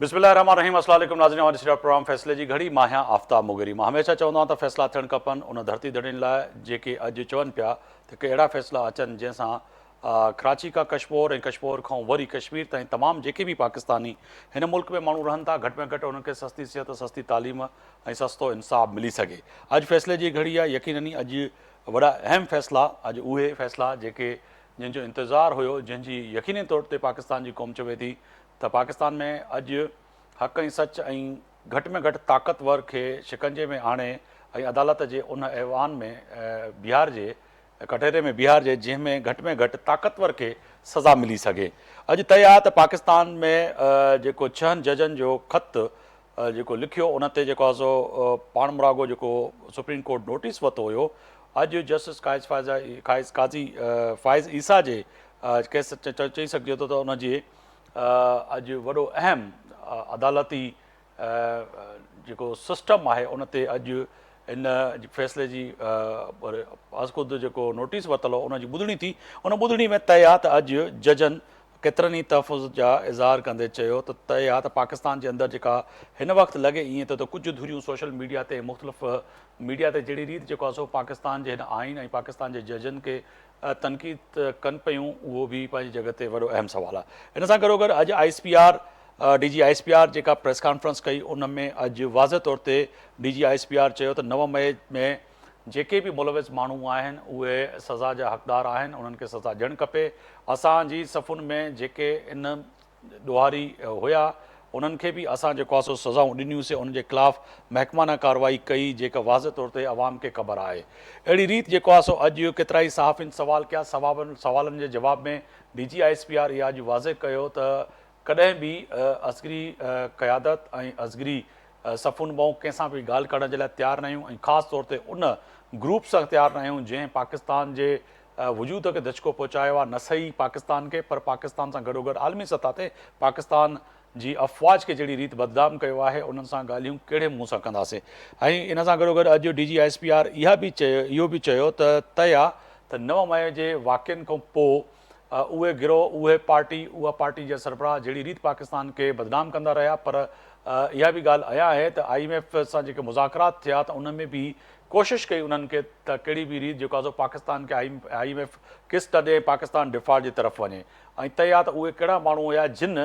बिस्मिल्लाहिर्रहमानिर्रहीम। अस्सलाम वालेकुम नाज़रीन, हमारे सिर्फ प्रोग्राम फ़ैसले जी घड़ी मां आहियां आफ्ताब मुगरी। मां हमेशह चवंदो आहियां त फ़ैसिला थियणु खपनि उन धरती धड़ियुनि लाइ जेके अॼु चवनि पिया त के अहिड़ा फ़ैसिला अचनि जंहिंसां कराची खां कश्मीर ऐं कश्मीर खां वरी कश्मीर ताईं तमामु जेके बि पाकिस्तानी हिन मुल्क में माण्हू रहनि था घटि में घटि उन्हनि खे सस्ती सिहत, सस्ती तालीम ऐं सस्तो इंसाफ़ मिली सघे। अॼु फ़ैसिले जी घड़ी आहे। यकीनन ई अॼु वॾा अहम फ़ैसिला, अॼु उहे फ़ैसिला जेके जंहिंजो इंतज़ारु हुयो, जंहिंजी यकीनी तौर ते पाकिस्तान जी क़ौम चवे थी त पाकिस्तान में अॼु हक़ ऐं सच ऐं घटि में घटि ताक़तवर खे शिकंजे में आणे ऐं अदालत जे उन ऐवान में बिहार जे कटहरे में बिहार जे जंहिंमें घटि में घटि ताक़तवर खे सज़ा मिली सघे। अॼु तय आहे त पाकिस्तान में जेको 6 जजनि जो ख़त जेको लिखियो उन ते जेको आहे सो पाण मुरागो जेको सुप्रीम कोर्ट नोटिस वरितो हुयो, अॼु जस्टिस फ़ाइज़ ईसा जे केस चई सघिजे थो त उनजे अॼु वॾो अहम अदालती जेको सिस्टम आहे उन ते अॼु इन फ़ैसिले जी ख़ुदि जेको नोटिस वरितल हो उनजी ॿुधणी थी। उन ॿुधणी में तय आहे त अॼु जजनि केतिरनि ई तहफ़ुज़ जा इज़हार कंदे चयो त तय आहे त पाकिस्तान जे अंदरि जेका हिन वक़्तु लॻे ईअं त कुझु धुरियूं सोशल मीडिया ते मुख़्तलिफ़ मीडिया ते जहिड़ी रीति जेको आहे सो पाकिस्तान जे हिन आइन ऐं पाकिस्तान जे जजनि खे तनक़ीद कनि पियूं, उहो बि पंहिंजी जॻह ते वॾो अहम सुवालु आहे। हिन सां गॾोगॾु अॼु DG ISPR जेका प्रेस कॉन्फ्रेंस कई उन में अॼु वाज़े तौर ते DG ISPR चयो त 9 मई में जेके बि मुलविस माण्हू आहिनि उहे सज़ा जा हक़दार आहिनि, उन्हनि खे सज़ा ॾियणु खपे। असांजी सफ़ुनि में जेके इन ॾोहारी हुया उन्हनि खे बि असां जेको आहे सो सज़ाऊं ॾिनियूंसीं, उनजे ख़िलाफ़ु महकमाना कार्रवाई कई जेका वाज़े तौर ते अवाम खे ख़बर आहे। अहिड़ी रीति जेको आहे सो अॼु केतिरा ई सहाफ़ियुनि सवाल कया। सवालनि जे जवाब में DG ISPR इहा अॼु वाज़े कयो त कॾहिं बि असगरी क़यादत ऐं असगरी सफ़ुनि मां कंहिंसां बि ॻाल्हि करण जे लाइ तयारु न आहियूं ऐं ख़ासि तौर ते उन ग्रुप सां तयारु न आहियूं जंहिं पाकिस्तान जे वजूद खे दचको पहुचायो आहे, न सही पाकिस्तान खे पर पाकिस्तान सां गॾोगॾु आलमी सतह ते पाकिस्तान जी अफ़वाज खे जहिड़ी रीति बदनाम कयो आहे उन्हनि सां ॻाल्हियूं कहिड़े मुंहं सां कंदासीं। ऐं इन सां गॾोगॾु अॼु DG ISPR इहो बि चयो त तय आहे त 9 मई जे वाक़िअनि खां पोइ उहे गिरोह उहा पार्टी जा सरबराह जहिड़ी रीति पाकिस्तान खे बदनाम कंदा रहिया, पर इहा बि ॻाल्हि अया आहे त IMF सां जेके मुज़ाकरात थिया त उन में बि कोशिशि कई उन्हनि खे त कहिड़ी बि रीति जेको आहे सो पाकिस्तान खे IMF किस्त ॾे, पाकिस्तान डिफॉल्ट जी तरफ़ वञे। ऐं तय आहे त उहे कहिड़ा माण्हू हुया जिन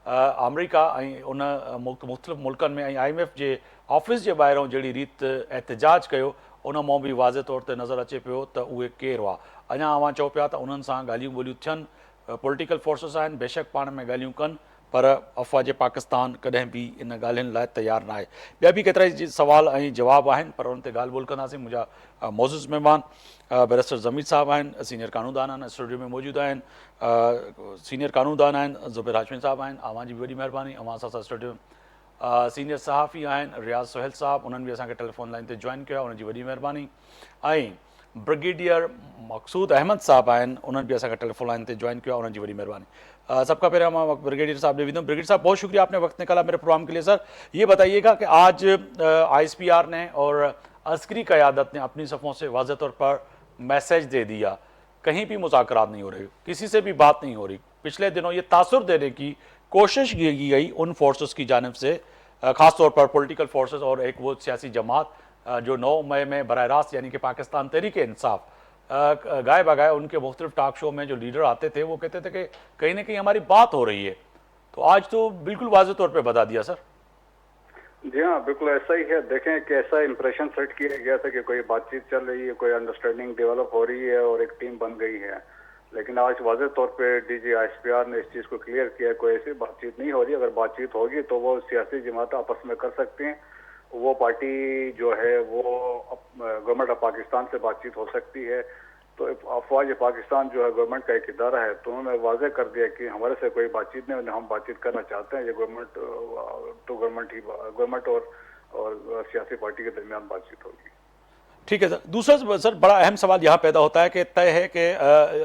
अमरीका ऐं उन मुख़्तलिफ़ मुल्कनि में ऐं IMF जे ऑफिस जे ॿाहिरां जहिड़ी रीति एहतजाज कयो उन मां बि वाज़े तौर ते नज़र अचे पियो त उहे केरु हुआ। अञा अवां चओ पिया त उन्हनि सां ॻाल्हियूं ॿोलियूं थियनि, पॉलिटिकल फोर्सिस आहिनि, बेशक पाण में ॻाल्हियूं कनि, पर अफ़वाज पाकिस्तान कॾहिं बि इन ॻाल्हियुनि लाइ तयारु न आहे। ॿिया बि केतिरा ई सवाल ऐं जवाब आहिनि पर उन ते ॻाल्हि ॿोल कंदासीं। मुंहिंजा मोज़िज़ महिमान बैरिस्टर ज़मीर साहब आहिनि, सीनियर कानूनदान आहिनि, स्टूडियो में मौजूदु आहिनि। सीनियर कानूनदान आहिनि ज़ुबैर हाशमी साहब आहिनि, अवां जी बि वॾी महिरबानी। अवां सां स्टूडियो सीनियर सहाफ़ी आहिनि रियाज़ सोहेल साहब, उन्हनि बि असांखे टेलीफोन लाइन ते जॉइन कयो, उन्हनि जी वॾी महिरबानी। ऐं ब्रिगेडियर मक़सूद अहमद साहब आहिनि, उन्हनि बि असांखे टेलीफोन लाइन ते जॉइन किया, उन्हनि जी वॾी महिरबानी। सब का पहले मैं ब्रिगेडियर साहब ने ब्रिगेडियर साहब बहुत शुक्रिया आपने वक्त निकाला मेरे प्रोग्राम के लिए। सर ये बताइएगा कि आज ISPR ने और अस्करी क़यादत ने अपनी सफ़ों से वाज़े तौर पर मैसेज दे दिया, कहीं भी मुज़ाकरात नहीं हो रही, किसी से भी बात नहीं हो रही। पिछले दिनों ये तासुर देने की कोशिश की गई उन फोर्सेस की जानिब से, ख़ास तौर पर पॉलिटिकल फोर्सेस और एक वो सियासी जमात जो 9 मई में बराह रास्त यानी कि पाकिस्तान तहरीक इंसाफ गाय बगाए उनके मुख्तलिफ टॉक शो में जो लीडर आते थे वो कहते थे कि कहीं ना कहीं हमारी बात हो रही है, तो आज तो बिल्कुल वाज़े तौर पे बता दिया। सर जी हाँ, बिल्कुल ऐसा ही है। देखें कि ऐसा इंप्रेशन सेट किया गया था कि कोई बातचीत चल रही है, कोई अंडरस्टैंडिंग डेवलप हो रही है और एक टीम बन गई है, लेकिन आज वाज़े तौर पे DG ISPR ने इस चीज़ को क्लियर किया कोई ऐसी बातचीत नहीं हो रही। अगर बातचीत होगी तो वो सियासी जमात आपस में कर सकते हैं, वो पार्टी जो है वो गवर्नमेंट ऑफ पाकिस्तान से बातचीत हो सकती है। तो अफवाज पाकिस्तान जो है गवर्नमेंट का एक इदारा है, तो उन्होंने वाज़े कर दिया कि हमारे से कोई बातचीत नहीं, हम बातचीत करना चाहते हैं, ये गवर्नमेंट और सियासी पार्टी के दरमियान बातचीत होगी। ठीक है सर। दूसरा सर बड़ा अहम सवाल यहाँ पैदा होता है कि तय है कि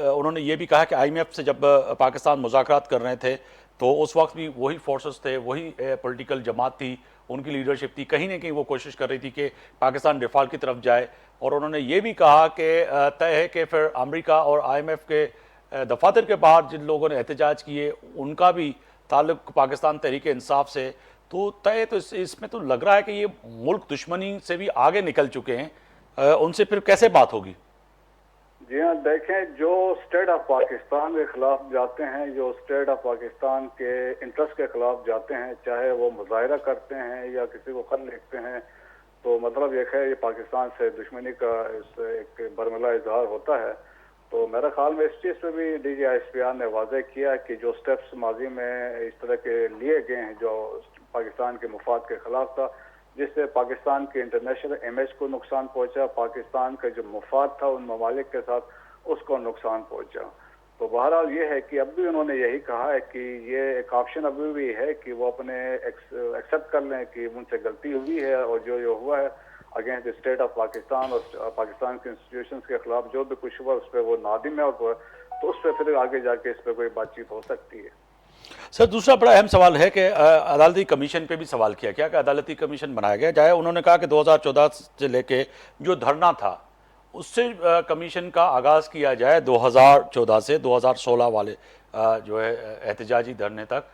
उन्होंने ये भी कहा कि IMF से जब पाकिस्तान मुज़ाकरात कर रहे थे तो उस वक्त भी वही फोर्सेस थे, वही पॉलिटिकल जमात थी, उनकी लीडरशिप थी, कहीं ना कहीं वो कोशिश कर रही थी कि पाकिस्तान डिफॉल्ट की तरफ जाए। और उन्होंने ये भी कहा कि तय है कि फिर अमेरिका और IMF के दफातर के बाहर जिन लोगों ने एहतजाज किए उनका भी ताल्लुक पाकिस्तान तहरीक इंसाफ से, तो तय तो इसमें तो लग रहा है कि ये मुल्क दुश्मनी से भी आगे निकल चुके हैं, उनसे फिर कैसे बात होगी? जी हाँ, देखें, जो स्टेट ऑफ पाकिस्तान के खिलाफ जाते हैं, जो स्टेट ऑफ पाकिस्तान के इंटरेस्ट के खिलाफ जाते हैं, चाहे वो मुजाहरा करते हैं या किसी को खत लिखते हैं, तो मतलब ये है, ये पाकिस्तान से दुश्मनी का एक बरमला इजहार होता है। तो मेरे ख्याल में इस चीज़ पे भी DGISPR ने वाज़ेह किया कि जो स्टेप्स माजी में इस तरह के लिए गए हैं जो पाकिस्तान के मुफाद के खिलाफ था, जिससे पाकिस्तान के इंटरनेशनल इमेज को नुकसान पहुंचा, पाकिस्तान का जो मुफाद था उन ममालिक के साथ उसको नुकसान पहुंचा। तो बहरहाल ये है कि अब भी उन्होंने यही कहा है कि ये एक ऑप्शन अभी भी है कि वो अपने एक्सेप्ट कर लें कि उनसे गलती हुई है और जो हुआ है against the state of Pakistan और पाकिस्तान के इंस्टीट्यूशंस के खिलाफ जो भी कुछ हुआ उस पर वो नादिम है, और तो उस पर फिर आगे जाके इस पर कोई बातचीत हो सकती है। सर, दूसरा बड़ा अहम सवाल है कि अदालती कमीशन पे भी सवाल किया गया कि अदालती कमीशन बनाया गया जाए। उन्होंने कहा कि 2014 से लेके जो धरना था उससे कमीशन का आगाज़ किया जाए 2014 से 2016 वाले जो है एहतजाजी धरने तक।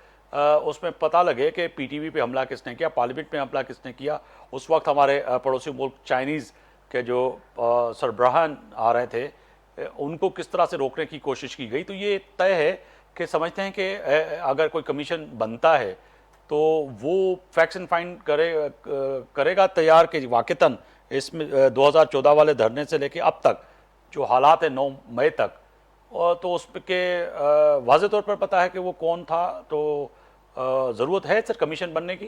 उसमें पता लगे कि PTV पे हमला किसने किया, पार्लियामेंट में हमला किसने किया। उस वक्त हमारे पड़ोसी मुल्क चाइनीज़ के जो सरबराहान आ रहे थे उनको किस तरह से रोकने की कोशिश की गई। तो ये तय है कि समझते हैं कि अगर कोई कमीशन बनता है तो वो फैक्ट्स एंड फाइंड करेगा तैयार कि वाक़तन इसमें 2014 वाले धरने से लेके अब तक जो हालात है 9 मई तक, और तो उस के वाज़े तौर पर पता है कि वो कौन था। तो ज़रूरत है सर कमीशन बनने की?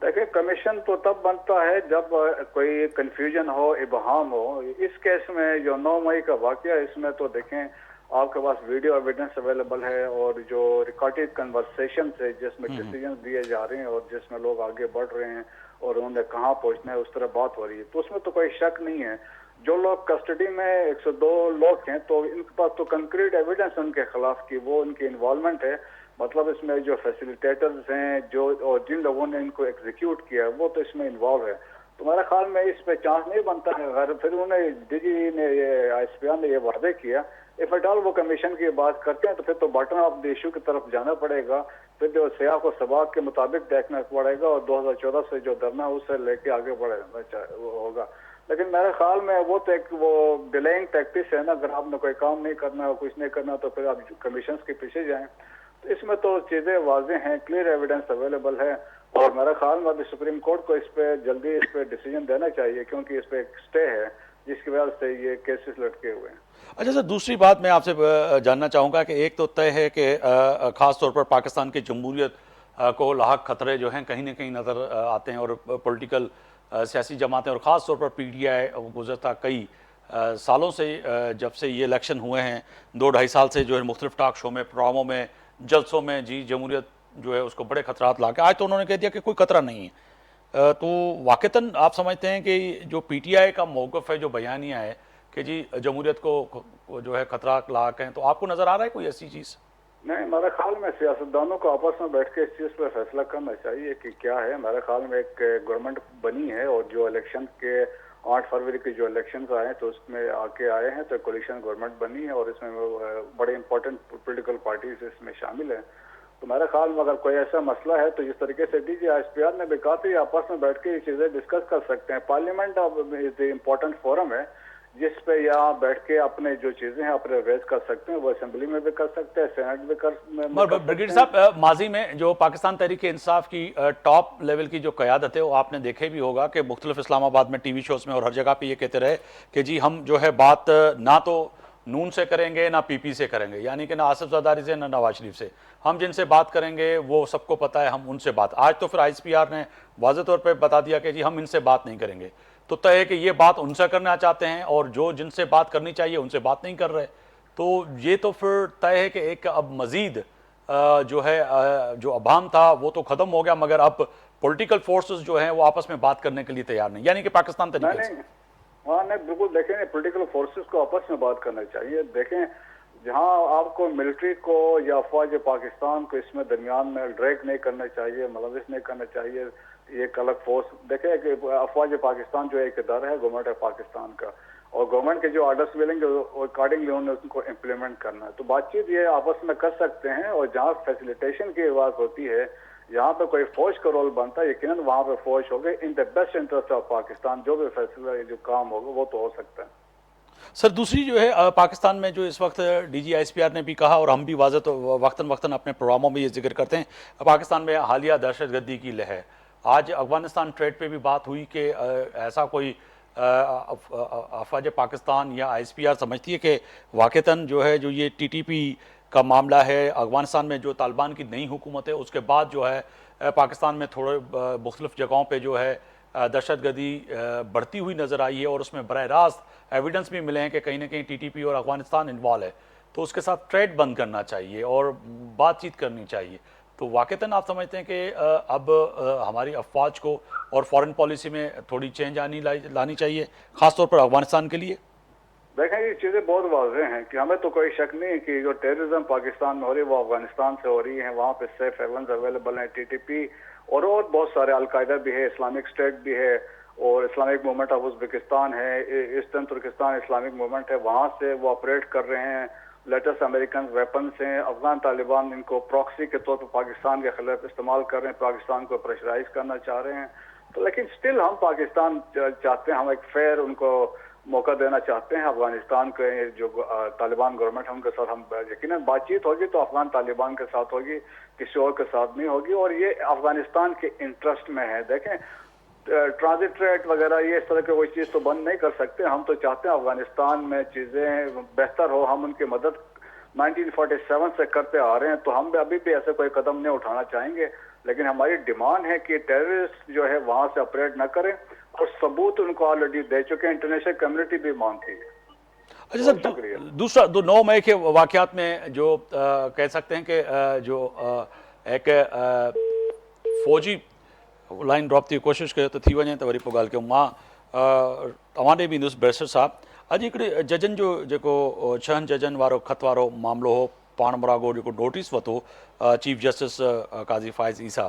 देखिए, कमीशन तो तब बनता है जब कोई कंफ्यूजन हो, इबहाम हो। इस केस में जो 9 मई का वाक़या है, इसमें तो देखें आपके पास वीडियो एविडेंस अवेलेबल है और जो रिकॉर्डेड कन्वर्सेशन है जिसमें डिसीजन दिए जा रहे हैं और जिसमें लोग आगे बढ़ रहे हैं और उन्होंने कहाँ पहुंचना है उस तरह बात हो रही है, तो उसमें तो कोई शक नहीं है। जो लोग कस्टडी में 102 लोग हैं तो इनके पास तो कंक्रीट एविडेंस उनके खिलाफ की वो उनकी इन्वॉल्वमेंट है। मतलब इसमें जो फैसिलिटेटर्स हैं जो और जिन लोगों ने इनको एग्जीक्यूट किया वो तो इसमें इन्वॉल्व है। तो मेरे ख्याल में इस पे चांस नहीं बनता है। अगर फिर उन्हें DG ने ये ISPR ने ये वादे किया, इफ एट ऑल वो कमीशन की बात करते हैं तो फिर तो बॉटम ऑफ द इशू की तरफ जाना पड़ेगा, फिर जो सियाह को सबाक के मुताबिक देखना पड़ेगा और 2014 से जो धरना उससे लेके आगे बढ़ना होगा। लेकिन मेरे ख्याल में वो तो एक वो डिलेइंग टैक्टिक्स है ना, अगर आपने कोई काम नहीं करना और कुछ नहीं करना तो फिर आप कमीशन के पीछे जाएं। तो इसमें तो चीजें वाजे हैं, क्लियर एविडेंस अवेलेबल है और मेरे ख्याल में अभी सुप्रीम कोर्ट को इस पे जल्दी इस पे डिसीजन देना चाहिए क्योंकि इस पे एक स्टे है जिसकी वजह से ये केसेस लटके हुए हैं। अच्छा सर, दूसरी बात मैं आपसे जानना चाहूँगा कि एक तो तय है कि ख़ास तौर पर पाकिस्तान की जमहूरियत को लाहक खतरे जो हैं कहीं ना कहीं नज़र आते हैं और पॉलिटिकल सियासी जमातें और ख़ास तौर पर PTI गुज़श्ता कई सालों से जब से ये इलेक्शन हुए हैं 2-2.5 साल से जो है मुख्तलिफ टॉक शो में, प्रोग्रामों में, जलसों में जी जमहूरियत जो है उसको बड़े खतरात ला के आज तो उन्होंने कह दिया कि कोई खतरा नहीं है। तो वाक़तन आप समझते हैं कि जो PTI का मौक़िफ़ है, जो बयानिया है कि जी जमहूरियत को जो है खतरा लाक हैं, तो आपको नज़र आ रहा है कोई ऐसी चीज़? नहीं, मेरे ख्याल में सियासतदानों को आपस में बैठ के इस चीज़ पर फैसला करना चाहिए कि क्या है। मेरे ख्याल में एक गवर्नमेंट बनी है और जो इलेक्शन के 8 फरवरी के जो इलेक्शन आए तो उसमें आके आए हैं तो कोलिशन गवर्नमेंट बनी है और इसमें बड़े इंपॉर्टेंट पॉलिटिकल पार्टीज इसमें शामिल है। तो मेरे ख्याल में अगर कोई ऐसा मसला है तो जिस तरीके से DGISPR ने भी कहा था आपस में बैठ के ये चीज़ें डिस्कस कर सकते हैं। पार्लियामेंट अब इज द इम्पोर्टेंट फोरम है जिस पे यहाँ बैठ के अपने जो चीजें हैं अपने रेज कर सकते हैं, वो असेंबली में भी कर सकते हैं, सेनेट में कर ब्रिगेड साहब, माजी में जो पाकिस्तान तहरीक इंसाफ की टॉप लेवल की जो क़यादत है वो आपने देखे भी होगा कि मुख्तलिफ इस्लामाबाद में TV शोज़ में और हर जगह पे ये कहते रहे कि जी हम जो है बात ना तो नून से करेंगे ना PP से करेंगे, यानी कि ना आसिफ ज़रदारी से ना नवाज शरीफ से, हम जिनसे बात करेंगे वो सबको पता है हम उनसे बात। आज तो फिर ISPR ने वाज़ेह तौर पर बता दिया कि जी हम इनसे बात नहीं करेंगे। तो तय है कि ये बात उनसे करना चाहते हैं और जो जिनसे बात करनी चाहिए उनसे बात नहीं कर रहे। तो ये तो फिर तय है कि एक अब मज़ीद जो है जो अभाम था वो तो ख़त्म हो गया, मगर अब पॉलिटिकल फोर्सेस जो हैं वो आपस में बात करने के लिए तैयार नहीं, यानी कि पाकिस्तान तरीके से। हाँ नहीं, बिल्कुल देखें, पॉलिटिकल फोर्सेस को आपस में बात करना चाहिए। देखें, जहाँ आपको मिलिट्री को या अफवाज पाकिस्तान को इसमें दरमियान में ड्रैग नहीं करना चाहिए, मुलविस नहीं करना चाहिए, एक अलग फोर्स। देखें कि अफवाज पाकिस्तान जो एक इदारा है गवर्नमेंट ऑफ पाकिस्तान का, और गवर्नमेंट के जो ऑर्डर्स मिलेंगे अकॉर्डिंगली उन्हें उनको इम्प्लीमेंट करना है। तो बातचीत ये आपस में कर सकते हैं, और जहाँ फैसिलिटेशन की बात होती है, जहाँ पे कोई फौज का रोल बनता है, यकीनन वहाँ पे फौज होगी in the best interest of Pakistan. जो भी फैसला जो काम होगा वो तो हो सकता है। सर दूसरी जो है पाकिस्तान में जो इस वक्त DGISPR ने भी कहा, और हम भी वाज़ह तो वक्तन वक्तन अपने प्रोग्रामों में ये जिक्र करते हैं, पाकिस्तान में हालिया दहशतगर्दी की लहर। आज अफगानिस्तान ट्रेड पे भी बात हुई कि ऐसा कोई अफवाज पाकिस्तान या ISPR समझती है कि वाक़तन जो है जो ये TTP का मामला है, अफगानिस्तान में जो तालिबान की नई हुकूमत है उसके बाद जो है पाकिस्तान में थोड़े मुख्तलिफ़ जगहों पे जो है दहशतगर्दी बढ़ती हुई नज़र आई है, और उसमें बराह रास्त एविडेंस भी मिले हैं कि कहीं ना कहीं TTP और अफगानिस्तान इन्वॉल्व है, तो उसके साथ ट्रेड बंद करना चाहिए और बातचीत करनी चाहिए। तो वाक़तन आप समझते हैं कि अब हमारी अफवाज को और फॉरेन पॉलिसी में थोड़ी चेंज लानी चाहिए, ख़ासतौर पर अफगानिस्तान के लिए? देखें, ये चीज़ें बहुत वाज़ेह हैं कि हमें तो कोई शक नहीं कि जो टेररिज्म पाकिस्तान में हो रही है वो अफगानिस्तान से हो रही है। वहाँ पे सेफ हेवन्स अवेलेबल हैं, TTP और बहुत सारे अलकायदा भी है, इस्लामिक स्टेट भी है, और इस्लामिक मूवमेंट ऑफ उज़्बेकिस्तान है, ईस्टर्न तुर्किस्तान इस्लामिक मूवमेंट है, वहाँ से वो ऑपरेट कर रहे हैं। लेटेस्ट अमेरिकन वेपन्स हैं। अफगान तालिबान इनको प्रॉक्सी के तौर पर पाकिस्तान के खिलाफ इस्तेमाल कर रहे हैं, पाकिस्तान को प्रेशराइज करना चाह रहे हैं। तो लेकिन स्टिल हम पाकिस्तान चाहते हैं, हम एक फेयर उनको मौका देना चाहते हैं। अफगानिस्तान के जो तालिबान गवर्नमेंट है उनके साथ हम यकीनन बातचीत होगी तो अफगान तालिबान के साथ होगी, किसी और के साथ नहीं होगी, और ये अफगानिस्तान के इंटरेस्ट में है। देखें, ट्रांजिट रेट वगैरह ये इस तरह की कोई चीज़ तो बंद नहीं कर सकते। हम तो चाहते हैं अफगानिस्तान में चीज़ें बेहतर हो, हम उनकी मदद 1947 से करते आ रहे हैं, तो हम अभी भी ऐसे कोई कदम नहीं उठाना चाहेंगे। लेकिन हमारी डिमांड है कि टेररिस्ट जो है वहाँ से ऑपरेट न करें, और सबूत उनको ऑलरेडी दे चुके हैं, इंटरनेशनल कम्युनिटी भी मानती है। अच्छा सर, दूसरा 9 मई के वाक़यात में जो कह सकते हैं कि जो एक फ़ौजी लाइन ड्रॉप की कोशिश कयो तो थी वञे त वरी पोइ ॻाल्हि कयूं। मां तव्हां ॾे बि ईंदुसि बैरिस्टर साहब। अॼु हिकिड़े जजनि जो जेको 6 जजनि वारो ख़त वारो मामिलो हो, पाण मुरागो जेको नोटिस वरितो चीफ जस्टिस काज़ी फ़ाइज़ ईसा,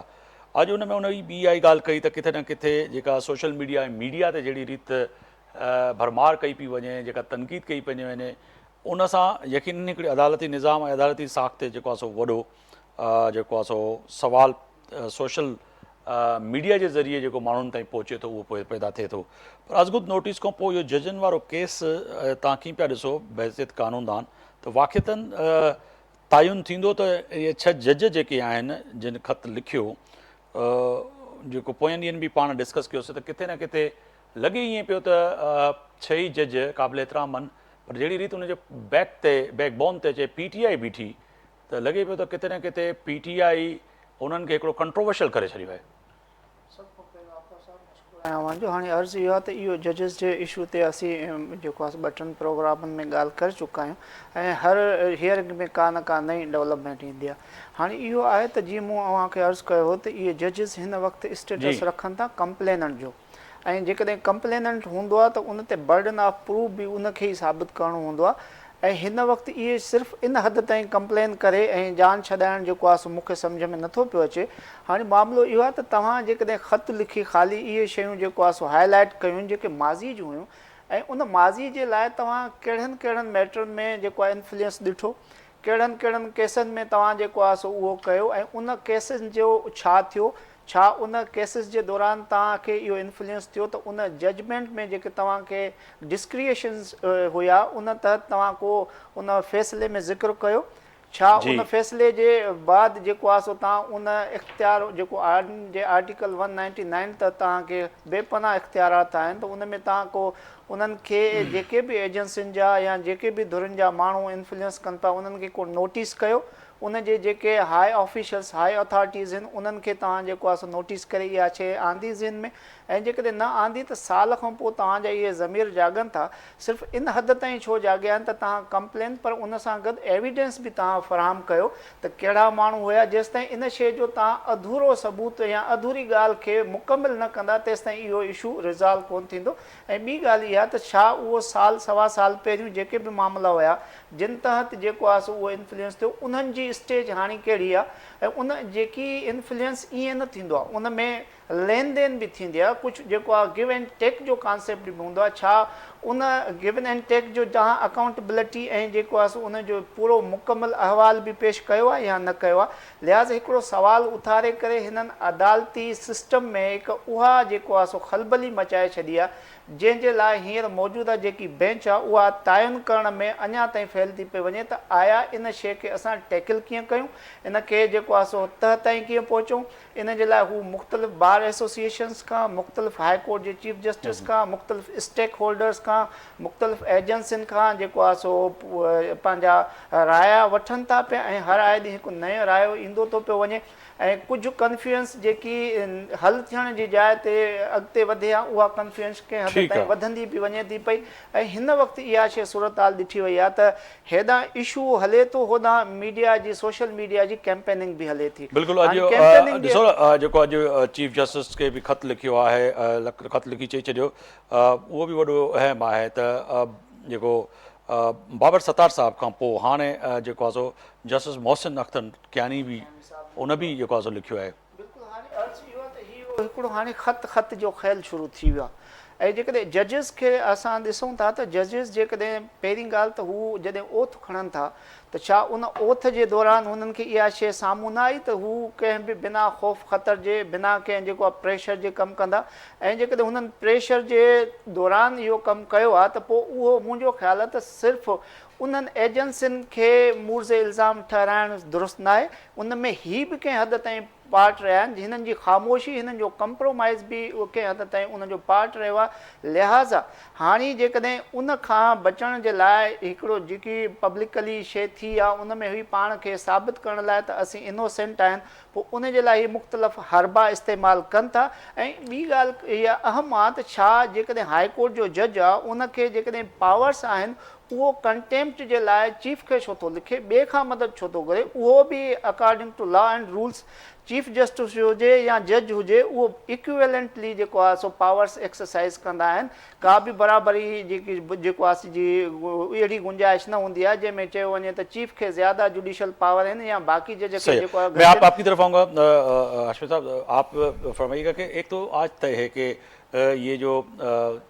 अॼु हुन में हुन ॿी आई ॻाल्हि कई त किथे न किथे जेका सोशल मीडिया ऐं मीडिया ते जहिड़ी रीति भरमार कई पई वञे, जेका तनक़ीद कई पई वञे, उन सां यकीनन हिकिड़ी अदालती निज़ाम ऐं अदालती साख़ ते जेको आहे सो वॾो जेको आहे सो सवाल सोशल मीडिया जे ज़रिए जेको माण्हुनि ताईं पहुचे थो उहो पैदा थिए थो। पर अज़गुद नोटिस खां पोइ इहो जजनि वारो केस तव्हां कीअं पिया ॾिसो बहसियत कानूनदान, त वाक़ितन तयन थींदो त इहे 6 जज जेके आहिनि जिन ख़त लिखियो, जेको पोयनि ॾींहंनि बि पाण डिस्कस कयोसीं, त किथे न किथे लॻे ईअं पियो त 6 ई जज क़ाबिल एतिराम आहिनि, पर जहिड़ी रीति उनजे बैकबोन ते अचे PTI बीठी, त लॻे पियो त किथे न किथे PTI उन्हनि खे हिकिड़ो कंट्रोवर्शियल करे छॾियो आहे। जो हाणे अर्ज़ु इहो आहे त इहो जजिस जे इशू ते असीं जेको आहे 2-3 प्रोग्रामनि में ॻाल्हि करे चुका आहियूं, ऐं हर हियरिंग में का न का नई डेवलपमेंट ईंदी आहे। हाणे इहो आहे त जीअं मूं अव्हांखे अर्ज़ु कयो हो त इहे जजिस हिन वक़्तु स्टेटस रखनि था कंप्लेनेंट जो, ऐं जेकॾहिं कंप्लेनेंट हूंदो आहे त उन ते बर्डन ऑफ प्रूफ बि उनखे ई साबित करिणो हूंदो आहे। ऐं हिन वक़्तु इहे सिर्फ़ु इन हद ताईं कंप्लेन करे ऐं जान छॾाइणु जेको आहे सो मूंखे सम्झ में नथो पियो अचे। हाणे मामिलो इहो आहे त तव्हां जेकॾहिं ख़त लिखी ख़ाली इहे शयूं जेको आहे सो हाईलाइट कयूं जेके माज़ी जूं हुयूं, ऐं उन माज़ी जे लाइ तव्हां कहिड़नि कहिड़नि मैटरनि में जेको आहे इन्फ्लुएंस ॾिठो, कहिड़नि कहिड़नि केसनि में तव्हां जेको आहे सो उहो कयो, ऐं उन केसनि जो छा थियो, छा उन केसिस जे दौरान तव्हांखे इहो इन्फ्लुएंस थियो त उन जजमेंट में जेके तव्हांखे डिस्क्रिएशन्स हुया उन तहत तव्हां को उन फ़ैसिले में ज़िक्र कयो, छा उन फ़ैसिले जे बाद जेको आहे सो तव्हां उन इख़्तियार जेको आइन जे आर्टिकल 199 त तव्हांखे बेपनाह इख़्तियारात आहिनि, त उन में तव्हां को उन्हनि खे जेके बि एजेंसियुनि जा या जेके बि धुरनि जा माण्हू इन्फ्लुएंस कनि था उन्हनि खे को नोटिस कयो, उन जे जेके हाई ऑफिशियल्स हाई अथॉरिटीज़ आहिनि उन्हनि खे तव्हां जेको आहे सो नोटिस करे इहा शइ आंदी ज़हन में, ऐं जेकॾहिं न आंदी त साल खां पोइ तव्हांजा इहे ज़मीर जाॻनि था। सिर्फ़ु इन हद ताईं छो जाॻिया आहिनि त तव्हां कंप्लेन, पर उन सां गॾु एविडेंस बि तव्हां फ़राहम कयो त कहिड़ा माण्हू हुया। जेसिताईं इन शइ जो तव्हां अधूरो सबूत या अधूरी ॻाल्हि खे मुकमिल न कंदा तेसिताईं इहो इशू रिज़ॉल्व कोन थींदो। ऐं ॿी ॻाल्हि इहा त छा उहो साल सवा साल पहिरियों जेके बि मामला हुया जिन तहत जेको आहे सो उहो इन्फ्लुएंस थियो, उन्हनि जी स्टेज हाणे कहिड़ी आहे, ऐं उन जेकी इन्फ्लुएंस ईअं न थींदो आहे, उन में लेन देन बि थींदी आहे, कुझु जेको आहे गिव एंड टेक जो कॉन्सेप्ट बि हूंदो आहे। छा उन गिव एंड टेक जो तव्हां अकाउंटेबिलिटी ऐं जेको आहे सो उन जो पूरो मुकमल अहवाल बि पेश कयो आहे या न कयो आहे। लिहाज़ हिकिड़ो सुवाल उथारे करे हिननि अदालती सिस्टम में हिकु उहा जेको आहे सो खलबली मचाए छॾी आहे, जंहिंजे लाइ हींअर मौजूदा जेकी बेंच आहे उहा तयन करण में अञा ताईं फेल थी पई वञे त आया इन शइ खे असां टैकल कीअं कयूं, इन खे जेको आहे सो तह ताईं कीअं पहुचूं। इन जे लाइ हू मुख़्तलिफ़ बार एसोसिएशन्स खां, मुख़्तलिफ़ हाई कोर्ट जे चीफ जस्टिस खां, मुख़्तलिफ़ स्टेक होल्डर्स खां, मुख़्तलिफ़ एजेंसियुनि खां जेको आहे सो पंहिंजा राया वठनि था पिया ऐं हर आए ॾींहुं हिकु नयो रायो ईंदो थो पियो वञे ऐं कुझु कन्फ्यूएंस जेकी हल थियण जी जाइ ते अॻिते वधे आहे उहा कन्फ्यूएंस कंहिं हद ताईं वधंदी बि वञे थी पई। ऐं हिन वक़्तु इहा शइ सूरत हाल ॾिठी वई आहे त हेॾां इशू हले थो, होॾां मीडिया जी, सोशल मीडिया जी कैंपेनिंग बि हले थी। बिल्कुलु अॼु ॾिसो जेको अॼु चीफ जस्टिस खे बि ख़त लिखियो आहे, ख़त लिखी चई छॾियो, उहो बि वॾो अहम आहे त जेको बाबर सत्तार साहब खां पोइ हाणे जेको आहे सो जस्टिस मोहसिन अख्तर कियानी बि उन बि जेको आहे सो लिखियो आहे। बिल्कुलु हाणे अर्ज़ु इहो आहे त इहो हिकिड़ो हाणे ख़त जो ख़्यालु शुरू थी वियो आहे। ऐं जेकॾहिं जजिस खे असां ॾिसूं था त जजिस जेकॾहिं पहिरीं ॻाल्हि त हू जॾहिं ओथ खणनि था त छा उन ओथ जे दौरान हुननि खे इहा शइ साम्हूं न आई त हू कंहिं बि बिना ख़ौफ़ ख़तर जे, बिना कंहिं जेको आहे प्रेशर जे कमु कंदा। ऐं जेकॾहिं हुननि प्रेशर जे दौरान इहो कमु कयो आहे त पोइ उहो मुंहिंजो ख़्यालु आहे त सिर्फ़ु उन्हनि एजेंसियुनि खे मुर्ज़ इल्ज़ाम ठहिराइणु दुरुस्त न आहे, उन में ही बि कंहिं हद ताईं पार्ट रहिया आहिनि, हिननि जी ख़ामोशी, हिननि जो कंप्रोमाइज़ बि कंहिं हद ताईं उन जो पार्ट रहियो आहे। लिहाज़ा हाणे जेकॾहिं उन खां बचण जे लाइ हिकिड़ो जेकी पब्लिकली शइ थी आहे उन में हुई पाण खे साबित करण लाइ त असीं इनोसेंट आहिनि, पोइ उन जे लाइ मुख़्तलिफ़ हरबा इस्तेमालु कनि था। ऐं ॿी ॻाल्हि इहा अहम आहे त छा जेकॾहिं हाई कोर्ट जो जज आहे उनखे जेकॾहिं पावर्स आहिनि उहो कंटेम्प्ट जे लाइ चीफ खे छो थो लिखे, ॿिए खां मदद छो थो करे। उहो बि according to law and rules chief justice हुजे या जज हुजे उहो इक्विवेलेंटली जेको आहे सो पावर्स एक्सरसाइज़ कंदा आहिनि। का बि बराबरी जेको आहे जी अहिड़ी गुंजाइश न हूंदी आहे जंहिंमें चयो वञे त चीफ खे ज़्यादा जुडिशल पावर आहिनि या बाक़ी जज खे जेको आहे। मैं आपकी तरफ आऊँगा हाशमी साहब, आप फरमाइएगा कि एक तो आज तय है कि ये जो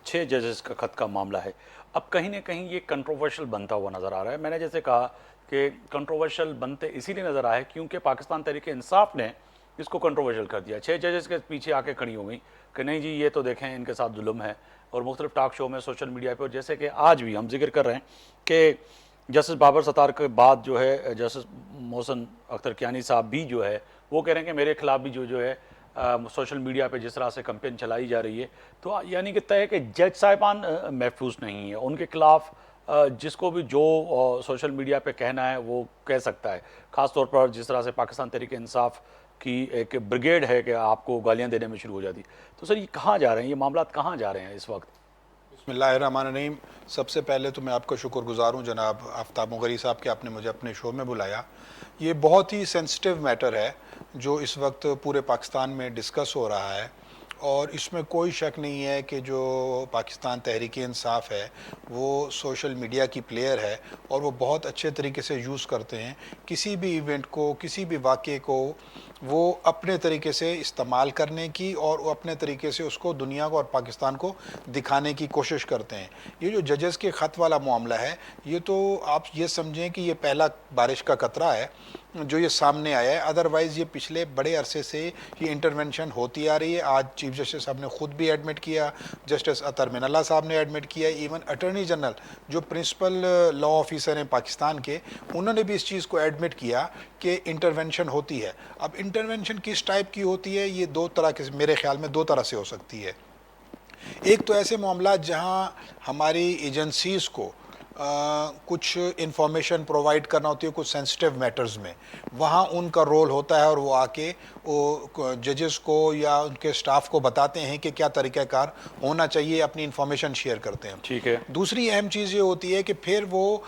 6 जजेस का खत का मामला है अब कहीं ना कहीं ये कंट्रोवर्शियल बनता हुआ नज़र आ रहा है। मैंने जैसे कहा कि कंट्रोवर्शियल बनते इसीलिए नज़र आए क्योंकि पाकिस्तान तहरीक इंसाफ ने इसको कंट्रोवर्शियल कर दिया। 6 जजेस के पीछे आके खड़ी हो गई कि नहीं जी ये तो देखें इनके साथ जुल्म है, और मुख्तलिफ टॉक शो में, सोशल मीडिया पर, जैसे कि आज भी हम जिक्र कर रहे हैं कि जस्टिस बाबर सत्तार के बाद जो है जस्टिस मोहसिन अख्तर कियानी साहब भी जो है वो कह रहे हैं कि मेरे खिलाफ भी जो है सोशल मीडिया पे जिस तरह से कैंपेन चलाई जा रही है, तो यानी कि तय कि जज साहिबान महफूज नहीं है, उनके खिलाफ जिसको भी जो सोशल मीडिया पे कहना है वो कह सकता है। ख़ास तौर पर जिस तरह से पाकिस्तान तहरीक इंसाफ की एक ब्रिगेड है कि आपको गालियां देने में शुरू हो जाती। तो सर ये कहाँ जा रहे हैं, ये मामला कहाँ जा रहे हैं इस वक्त? बिस्मिल्लाहिर्रहमानिर्रहीम। सबसे पहले तो मैं आपका शुक्रगुजार हूँ जनाब आफ्ताब मुगरी साहब कि आपने मुझे अपने शो में बुलाया। ये बहुत ही सेंसिटिव मैटर है जो इस वक्त पूरे पाकिस्तान में डिस्कस हो रहा है, और इसमें कोई शक नहीं है कि जो पाकिस्तान तहरीक इंसाफ है वो सोशल मीडिया की प्लेयर है और वो बहुत अच्छे तरीके से यूज़ करते हैं। किसी भी इवेंट को, किसी भी वाक़े को वो अपने तरीके से इस्तेमाल करने की और वो अपने तरीके से उसको दुनिया को और पाकिस्तान को दिखाने की कोशिश करते हैं। ये जो जजेस के ख़त वाला मामला है, ये तो आप ये समझें कि ये पहला बारिश का कतरा है जो ये सामने आया है। अदरवाइज़ ये पिछले बड़े अरसे से ये इंटरवेंशन होती आ रही है। आज चीफ जस्टिस साहब ने ख़ुद भी एडमिट किया, जस्टिस अतर मिनल्ला साहब ने एडमिट किया, इवन अटर्नी जनरल जो प्रिंसिपल लॉ ऑफिसर हैं पाकिस्तान के, उन्होंने भी इस चीज़ को एडमिट किया कि इंटरवेंशन होती है। अब इंटरवेंशन किस टाइप की होती है, ये दो तरह के, मेरे ख्याल में 2 तरह से हो सकती है। एक तो ऐसे मामला जहाँ हमारी एजेंसीज़ को कुछ इन्फॉर्मेशन प्रोवाइड करना होती है कुछ सेंसिटिव मैटर्स में, वहाँ उनका रोल होता है और वो आके वो जजेस को या उनके स्टाफ को बताते हैं कि क्या तरीक़ाकार होना चाहिए, अपनी इन्फॉर्मेशन शेयर करते हैं। ठीक है। दूसरी अहम चीज़ ये होती है कि फिर वो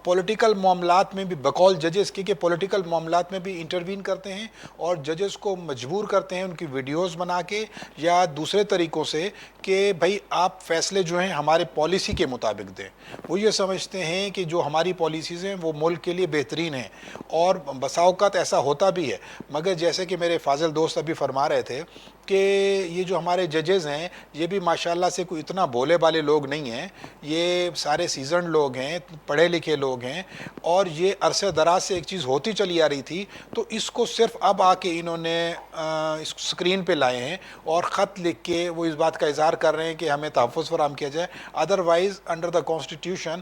पॉलिटिकल मामलात में भी बकौल जजेस के पॉलिटिकल मामलात में भी इंटरवीन करते हैं और जजेस को मजबूर करते हैं उनकी वीडियोस बना के या दूसरे तरीक़ों से कि भाई आप फैसले जो हैं हमारे पॉलिसी के मुताबिक दें। वो ये समझ سمجھتے ہیں کہ جو ہماری پالیسیز ہیں وہ ملک کے لیے بہترین ہیں، اور بسا اوقات ایسا ہوتا بھی ہے، مگر جیسے کہ میرے فاضل دوست ابھی فرما رہے تھے کہ یہ جو ہمارے ججز ہیں یہ بھی ماشاءاللہ سے کوئی اتنا بولے بالے لوگ نہیں ہیں، یہ سارے سیزنڈ لوگ ہیں، پڑھے لکھے لوگ ہیں، اور یہ عرصہ دراز سے ایک چیز ہوتی چلی آ رہی تھی، تو اس کو صرف اب آ کے انہوں نے اس اسکرین پہ لائے ہیں اور خط لکھ کے وہ اس بات کا اظہار کر رہے ہیں کہ ہمیں تحفظ فراہم کیا جائے. ادروائز انڈر دا کانسٹیٹیوشن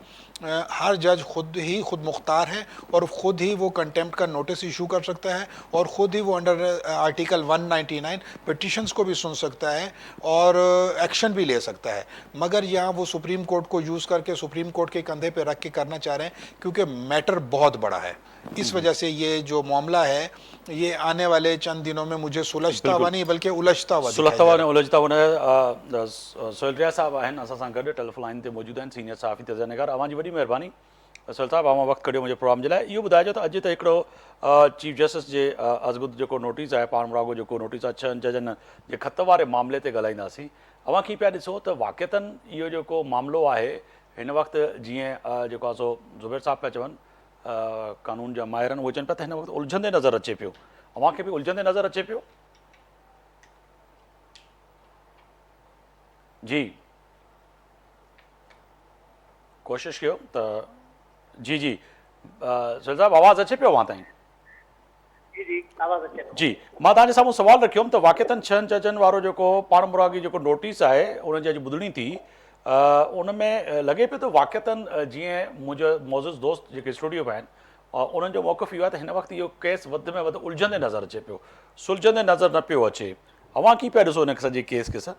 ہر جج خود مختار ہے، اور خود ہی وہ کنٹیمپٹ کا نوٹس ایشو کر سکتا ہے، اور خود ہی وہ انڈر آرٹیکل 199 پٹیشنز کو بھی سن سکتا ہے اور ایکشن بھی لے سکتا ہے. مگر یہاں وہ سپریم کورٹ کو یوز کر کے سپریم کورٹ کے کندھے پہ رکھ کے کرنا چاہ رہے ہیں، کیونکہ میٹر بہت بڑا ہے. اس وجہ سے یہ جو معاملہ ہے یہ آنے والے چند دنوں میں مجھے سلجھتا ہوا نہیں بلکہ الجھتا ہوا سلجھتا ہوا سہیل ریاض صاحب آहिनि असां सां गॾु टेलीफोन लाइन ते मौजूदु आहिनि, सीनियर सहाफ़ी तज़ा निगार. अवां जी वॾी महिरबानी सहेल साहिबु, अवां वक़्तु कढियो मुंहिंजे प्रोग्राम जे लाइ. इहो ॿुधाइजो त अॼु त हिकिड़ो चीफ जस्टिस जे अज़गुद जेको नोटिस आहे, पाण मुरागो जेको नोटिस आहे 6 जजनि जे ख़त वारे मामले ते ॻाल्हाईंदासीं. अवां कीअं पिया ॾिसो त वाक़िअतनि इहो जेको मामिलो आहे हिन वक़्तु जीअं जेको आहे सो ज़ुबैर साहिबु पिया चवनि, कानून जा माहिर आहिनि, उहे चवनि पिया त हिन वक़्तु उलझंदे नज़र अचे पियो. अवां खे बि उलझंदे नज़र अचे पियो? जी कोशिशि कयो त जी जी सहेल साहिबु आवाज़ु अचे पियो अवां ताईं? जी, मां तव्हांजे साम्हूं सुवालु रखियुमि त वाक़िअतनि 6 जजनि वारो जेको पाण मुरागी जेको नोटिस आहे उनजी अॼु ॿुधणी थी, उन में लॻे पियो त वाक़िअतनि जीअं मुंहिंजो मौजूदु दोस्त जेके स्टूडियो में आहिनि उन्हनि जो मौक़िफ़ इहो आहे त हिन वक़्तु इहो केस वधि में वधि उलझंदे नज़र अचे पियो, सुलझंदे नज़र न पियो अचे. अवां कीअं पिया ॾिसो हिन सॼे केस खे? सर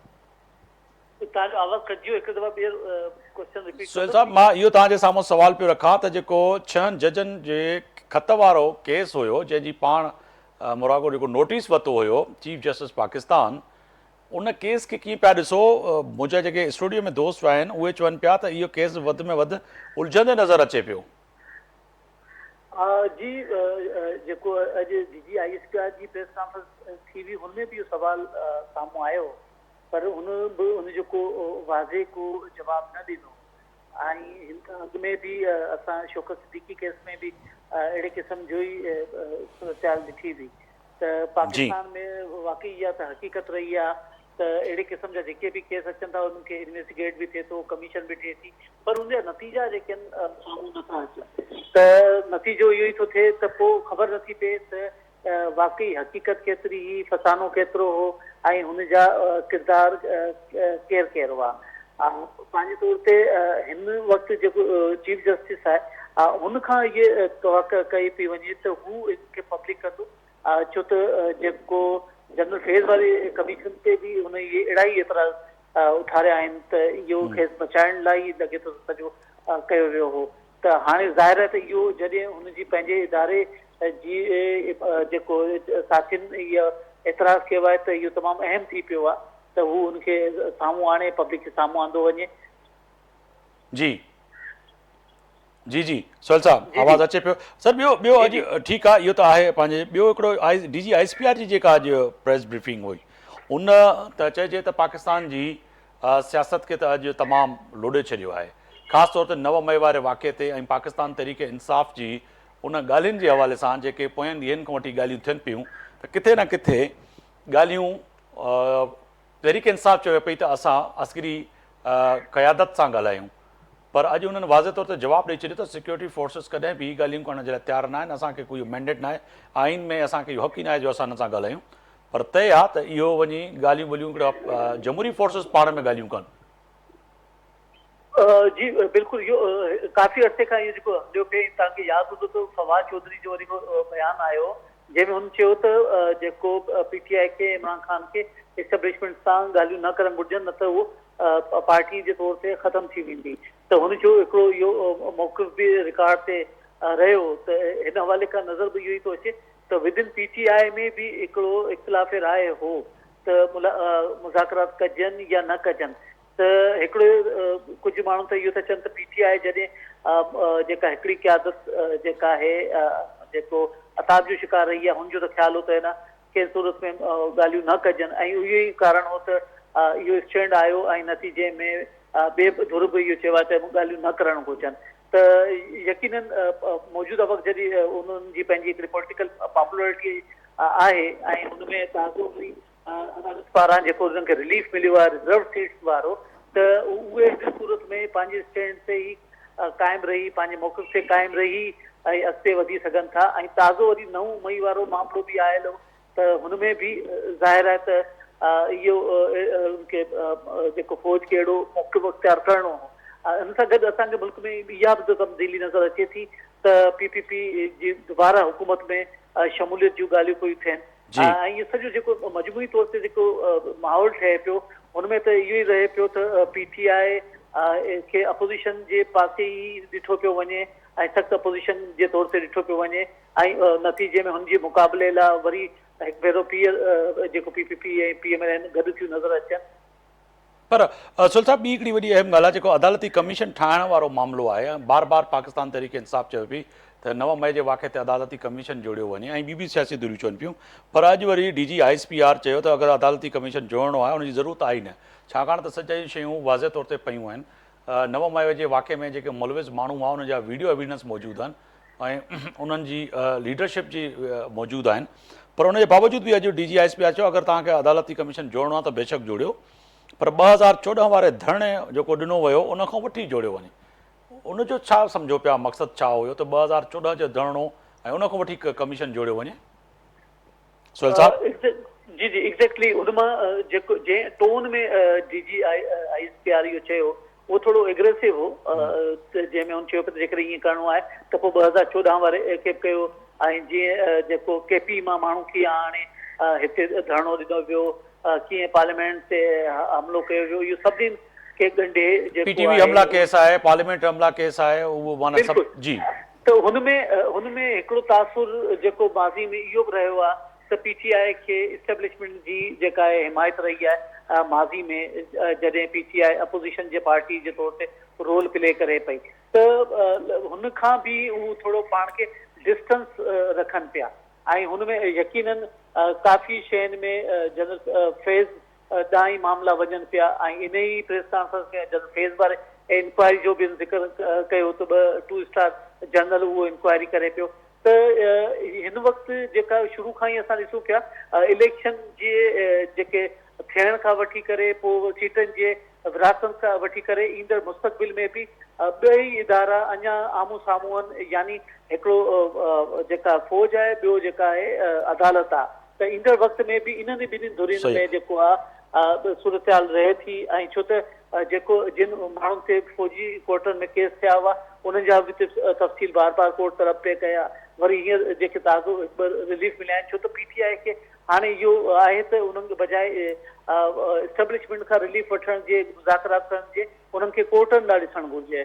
सुहेल साहिबु, मां इहो तव्हांजे साम्हूं सुवाल पियो रखां त जेको 6 जजनि जे ख़त वारो केस हुयो जंहिंजी पाण मुरागो जेको नोटिस वरितो हुयो चीफ जस्टिस पाकिस्तान, उन केस खे कीअं पिया ॾिसो? मुंहिंजा जेके स्टूडियो में दोस्त आहिनि उहे चवनि पिया त इहो केस वधि में वधि उलझंदे नज़र अचे पियो. जी, जेको अॼु DGISPR जी प्रेस कॉन्फ्रेंस थी हुई हुन में बि इहो सवाल साम्हूं आयो, पर हुन बि हुन जेको वाज़े को जवाबु न ॾिनो. ऐं हिन खां अॻु में बि असां शौकत सिद्दीकी केस में बि अहिड़े क़िस्म जो ई सूरत ॾिठी हुई त पाकिस्तान में वाक़ई इहा त हक़ीक़त रही आहे त अहिड़े क़िस्म जा जेके बि केस अचनि था उन्हनि खे इन्वेस्टिगेट बि थिए थो, कमीशन बि थिए थी, पर उनजा नतीजा जेके आहिनि साम्हूं नथा अचनि. त नतीजो इहो ई थो थिए त पोइ ख़बर नथी पए त वाक़ई हक़ीक़त केतिरी हुई, फसानो केतिरो हो, ऐं हुन जा किरदार केरु केरु हुआ. पंहिंजे तौर ते हिन वक़्तु जेको चीफ जस्टिस आहे हुन खां इहे तवक़ा कई पई वञे त हू इनखे पब्लिक कंदो, छो त जेको जनरल फेज़ वारे कमीशन ते बि हुन इहे अहिड़ा ई एतिरा उथारिया आहिनि त इहो खेसि बचाइण लाइ लॻे थो सॼो कयो वियो हो. त हाणे ज़ाहिर आहे त इहो जॾहिं हुनजी पंहिंजे इदारे जी जेको साथियुनि इहा एतिराज़ कयो आहे त इहो तमामु अहम थी पियो आहे त हू हुनखे साम्हूं आणे पब्लिक खे साम्हूं आंदो वञे. जी जी जी सहेल साहिबु, आवाज़ु अचे पियो? सर ॿियो अॼु ठीकु आहे, इहो त आहे पंहिंजे. ॿियो हिकिड़ो DGISPR जी जेका अॼु प्रेस ब्रीफिंग हुई उन त चइजे त पाकिस्तान जी सियासत खे त अॼु तमामु लोॾे छॾियो आहे, ख़ासि तौर ते 9 मई वारे वाक़े ते ऐं पाकिस्तान तहरीक इंसाफ़ जी उन ॻाल्हियुनि जे हवाले सां जेके पोयनि ॾींहंनि खां वठी ॻाल्हियूं थियनि पियूं त किथे न किथे ॻाल्हियूं तहरीक इंसाफ़ चवे पई त असां अस्करी क़यादत सां ॻाल्हायूं, पर अॼु उन्हनि वाज़े तौर ते जवाबु ॾेई छॾियो त सिक्योरिटी फोर्सिस कॾहिं बि ॻाल्हियूं करण जे लाइ तयारु न आहिनि, असांखे कोई मैंडेट न आहे, आइन में असांखे इहो हक़ ई न आहे जो असां हिन सां ॻाल्हायूं, पर तय आहे त इहो वञी ॻाल्हियूं ॿोलियूं हिकिड़ा जमहूरी फोर्सिस पाण में ॻाल्हियूं कनि. जी बिल्कुलु, इहो काफ़ी अरसे खां इहो जेको हलियो पिए. तव्हांखे यादि हूंदो त फवाद चौधरी जो वरी बयानु आयो जंहिंमें हुन चयो त जेको PTI खे इमरान ख़ान खे एस्टेब्लिशमेंट सां ॻाल्हियूं न करणु घुरिजनि, न त उहो पार्टी जे तौर ते ख़तमु थी वेंदी. त हुन जो हिकिड़ो इहो मौक़िफ़ बि रिकॉर्ड ते रहियो. त हिन हवाले खां नज़र बि इहो ई थो अचे त विदिन PTI में बि हिकिड़ो इख़्तिलाफ़ राय हो त मुज़ाकरात कजनि या न कजनि. त हिकिड़ो कुझु माण्हू त इहो था चवनि त PTI जॾहिं जेका हिकिड़ी क़यादत जेका आहे जेको अताब जो शिकार रही आहे हुनजो त ख़्यालु हो त न कंहिं सूरत में ॻाल्हियूं न कजनि, ऐं इहो ई कारण हो त इहो स्टैंड आयो ऐं नतीजे में ॿिए धुर बि इहो चयो आहे त ॻाल्हियूं न करणु घुरिजनि. त यकीनन मौजूदा वक़्तु जॾहिं उन्हनि जी पंहिंजी हिकिड़ी पॉलिटिकल पॉपुलरिटी आहे ऐं हुन में ताज़ो वरी पारां जेको उन्हनि खे रिलीफ मिलियो आहे रिज़र्व सीट्स वारो, त उहे हिन सूरत में पंहिंजे स्टैंड ते ई क़ाइमु रही, पंहिंजे मौक़िफ़ ते क़ाइमु रही ऐं अॻिते वधी सघनि था। ऐं ताज़ो वरी 9 मई वारो मामिलो बि आयल हो, त हुन में बि ज़ाहिर आहे त इहो उनखे जेको फ़ौज खे अहिड़ो मौक़िफ़ अख़्तियार करिणो हो। हिन सां गॾु असांजे मुल्क में इहा बि तब्दीली नज़र अचे थी त PPP जी दुबारा हुकूमत में शमूलियत जूं ॻाल्हियूं पियूं थियनि ऐं इहो सॼो जेको मजमूई तौर ते जेको माहौल ठहे पियो हुन में त इहो ई रहे पियो त PTI खे अपोज़िशन जे पासे ई ॾिठो पियो वञे ऐं सख़्तु अपोज़िशन जे तौर ते ॾिठो पियो वञे ऐं नतीजे में हुनजे मुक़ाबले लाइ वरी हिकु भेरो जेको PPP ऐं PMLN गॾु थियूं नज़र अचनि। पर सुल साहब ॿी हिकिड़ी वॾी अहम ॻाल्हि आहे, जेको अदालती कमीशन ठाहिण वारो मामिलो आहे, बार बार पाकिस्तान तहरीक इंसाफ़ चयो पई त 9 मई जे वाक़े ते अदालती कमीशन जोड़ियो वञे ऐं ॿी सियासी धुरियूं चवनि पियूं, पर अॼु वरी DG ISPR चयो त अगरि अदालती कमीशन जोड़णो आहे उनजी ज़रूरत आई न, छाकाणि त सॼई शयूं वाज़े तौर ते पयूं आहिनि। 9 मई जे वाक़े में जेके मुलविज़ माण्हू आहे उन जा वीडियो एविडेंस मौजूदु आहिनि ऐं उन्हनि जी लीडरशिप जी मौजूदु आहिनि, पर उनजे बावजूदि बि अॼु DG ISPR चयो अगरि तव्हांखे अदालती कमीशन जोड़णो आहे त बेशक जोड़ियो, पर 2014 वारे धरणे जेको ॾिनो वियो उन खां वठी जोड़ियो वञे। उनजो छा सम्झो पिया मक़सदु छा हुयो त 2014 जो धरणो ऐं उन खां वठी कमीशन जोड़ियो वञे? सुहेल साहब जी जी एग्ज़ैक्टली हुन मां जेको जंहिं टोन में DG ISPR इहो चयो उहो थोरो एग्रेसिव हो, जंहिंमें हुन चयो पियो त जेकर ईअं करिणो आहे त पोइ 2014 वारे खे कयो ऐं जीअं जेको KP मां माण्हू कीअं आणे हिते धरणो ॾिनो वियो, कीअं पार्लियामेंट ते हमिलो कयो वियो, इहो सभिनी खे ॻंढे PTV हमला केस आहे, पार्लियामेंट हमला केस आहे, उहो माना सभु जी। त हुनमें हिकिड़ो तासुर जेको माज़ी में इहो बि रहियो आहे त PTI खे इस्टेब्लिशमेंट जी जेका आहे हिमायत रही आहे माज़ी में, जॾहिं PTI अपोज़िशन जे पार्टी जे तौर ते रोल प्ले करे पई, त हुन खां बि उहो थोरो पाण खे डिस्टेंस रखनि पिया ऐं हुन में यकीनन काफ़ी शयुनि में जनरल फैज़ ॾांहुं ई मामला वञनि पिया ऐं इन ई प्रेस कॉन्फ्रेंस में जनरल फैज़ वारे इंक्वायरी जो बि ज़िक्र कयो त 2 स्टार जनरल उहो इंक्वायरी करे पियो। त हिन वक़्तु जेका शुरू खां ई असां ॾिसूं पिया इलेक्शन जे जेके थियण खां वठी करे पोइ सीटनि जे विरासतनि खां वठी करे ईंदड़ मुस्तक़बिल में बि ॿई इदारा अञा आम्हूं साम्हूं आहिनि, यानी हिकिड़ो जेका फ़ौज आहे, ॿियो जेका आहे अदालत आहे, त ईंदड़ वक़्त में बि इन्हनि ॿिन्हिनि धुरियुनि में जेको आहे सूरतहाल रहे थी ऐं छो त जेको जिन माण्हुनि ते फ़ौजी कोर्टनि में केस थिया हुआ उन्हनि जा बि तफ़सील बार बार कोर्ट तरफ़ पे कया, वरी हींअर जेके ताज़ो रिलीफ मिलिया आहिनि, छो त PTI खे हाणे इहो आहे त उन्हनि खे बजाए इस्टेब्लिशमेंट खां रिलीफ वठण जे मुज़ाकरात करण जे उन्हनि खे कोर्टनि लाइ ॾिसणु घुरिजे।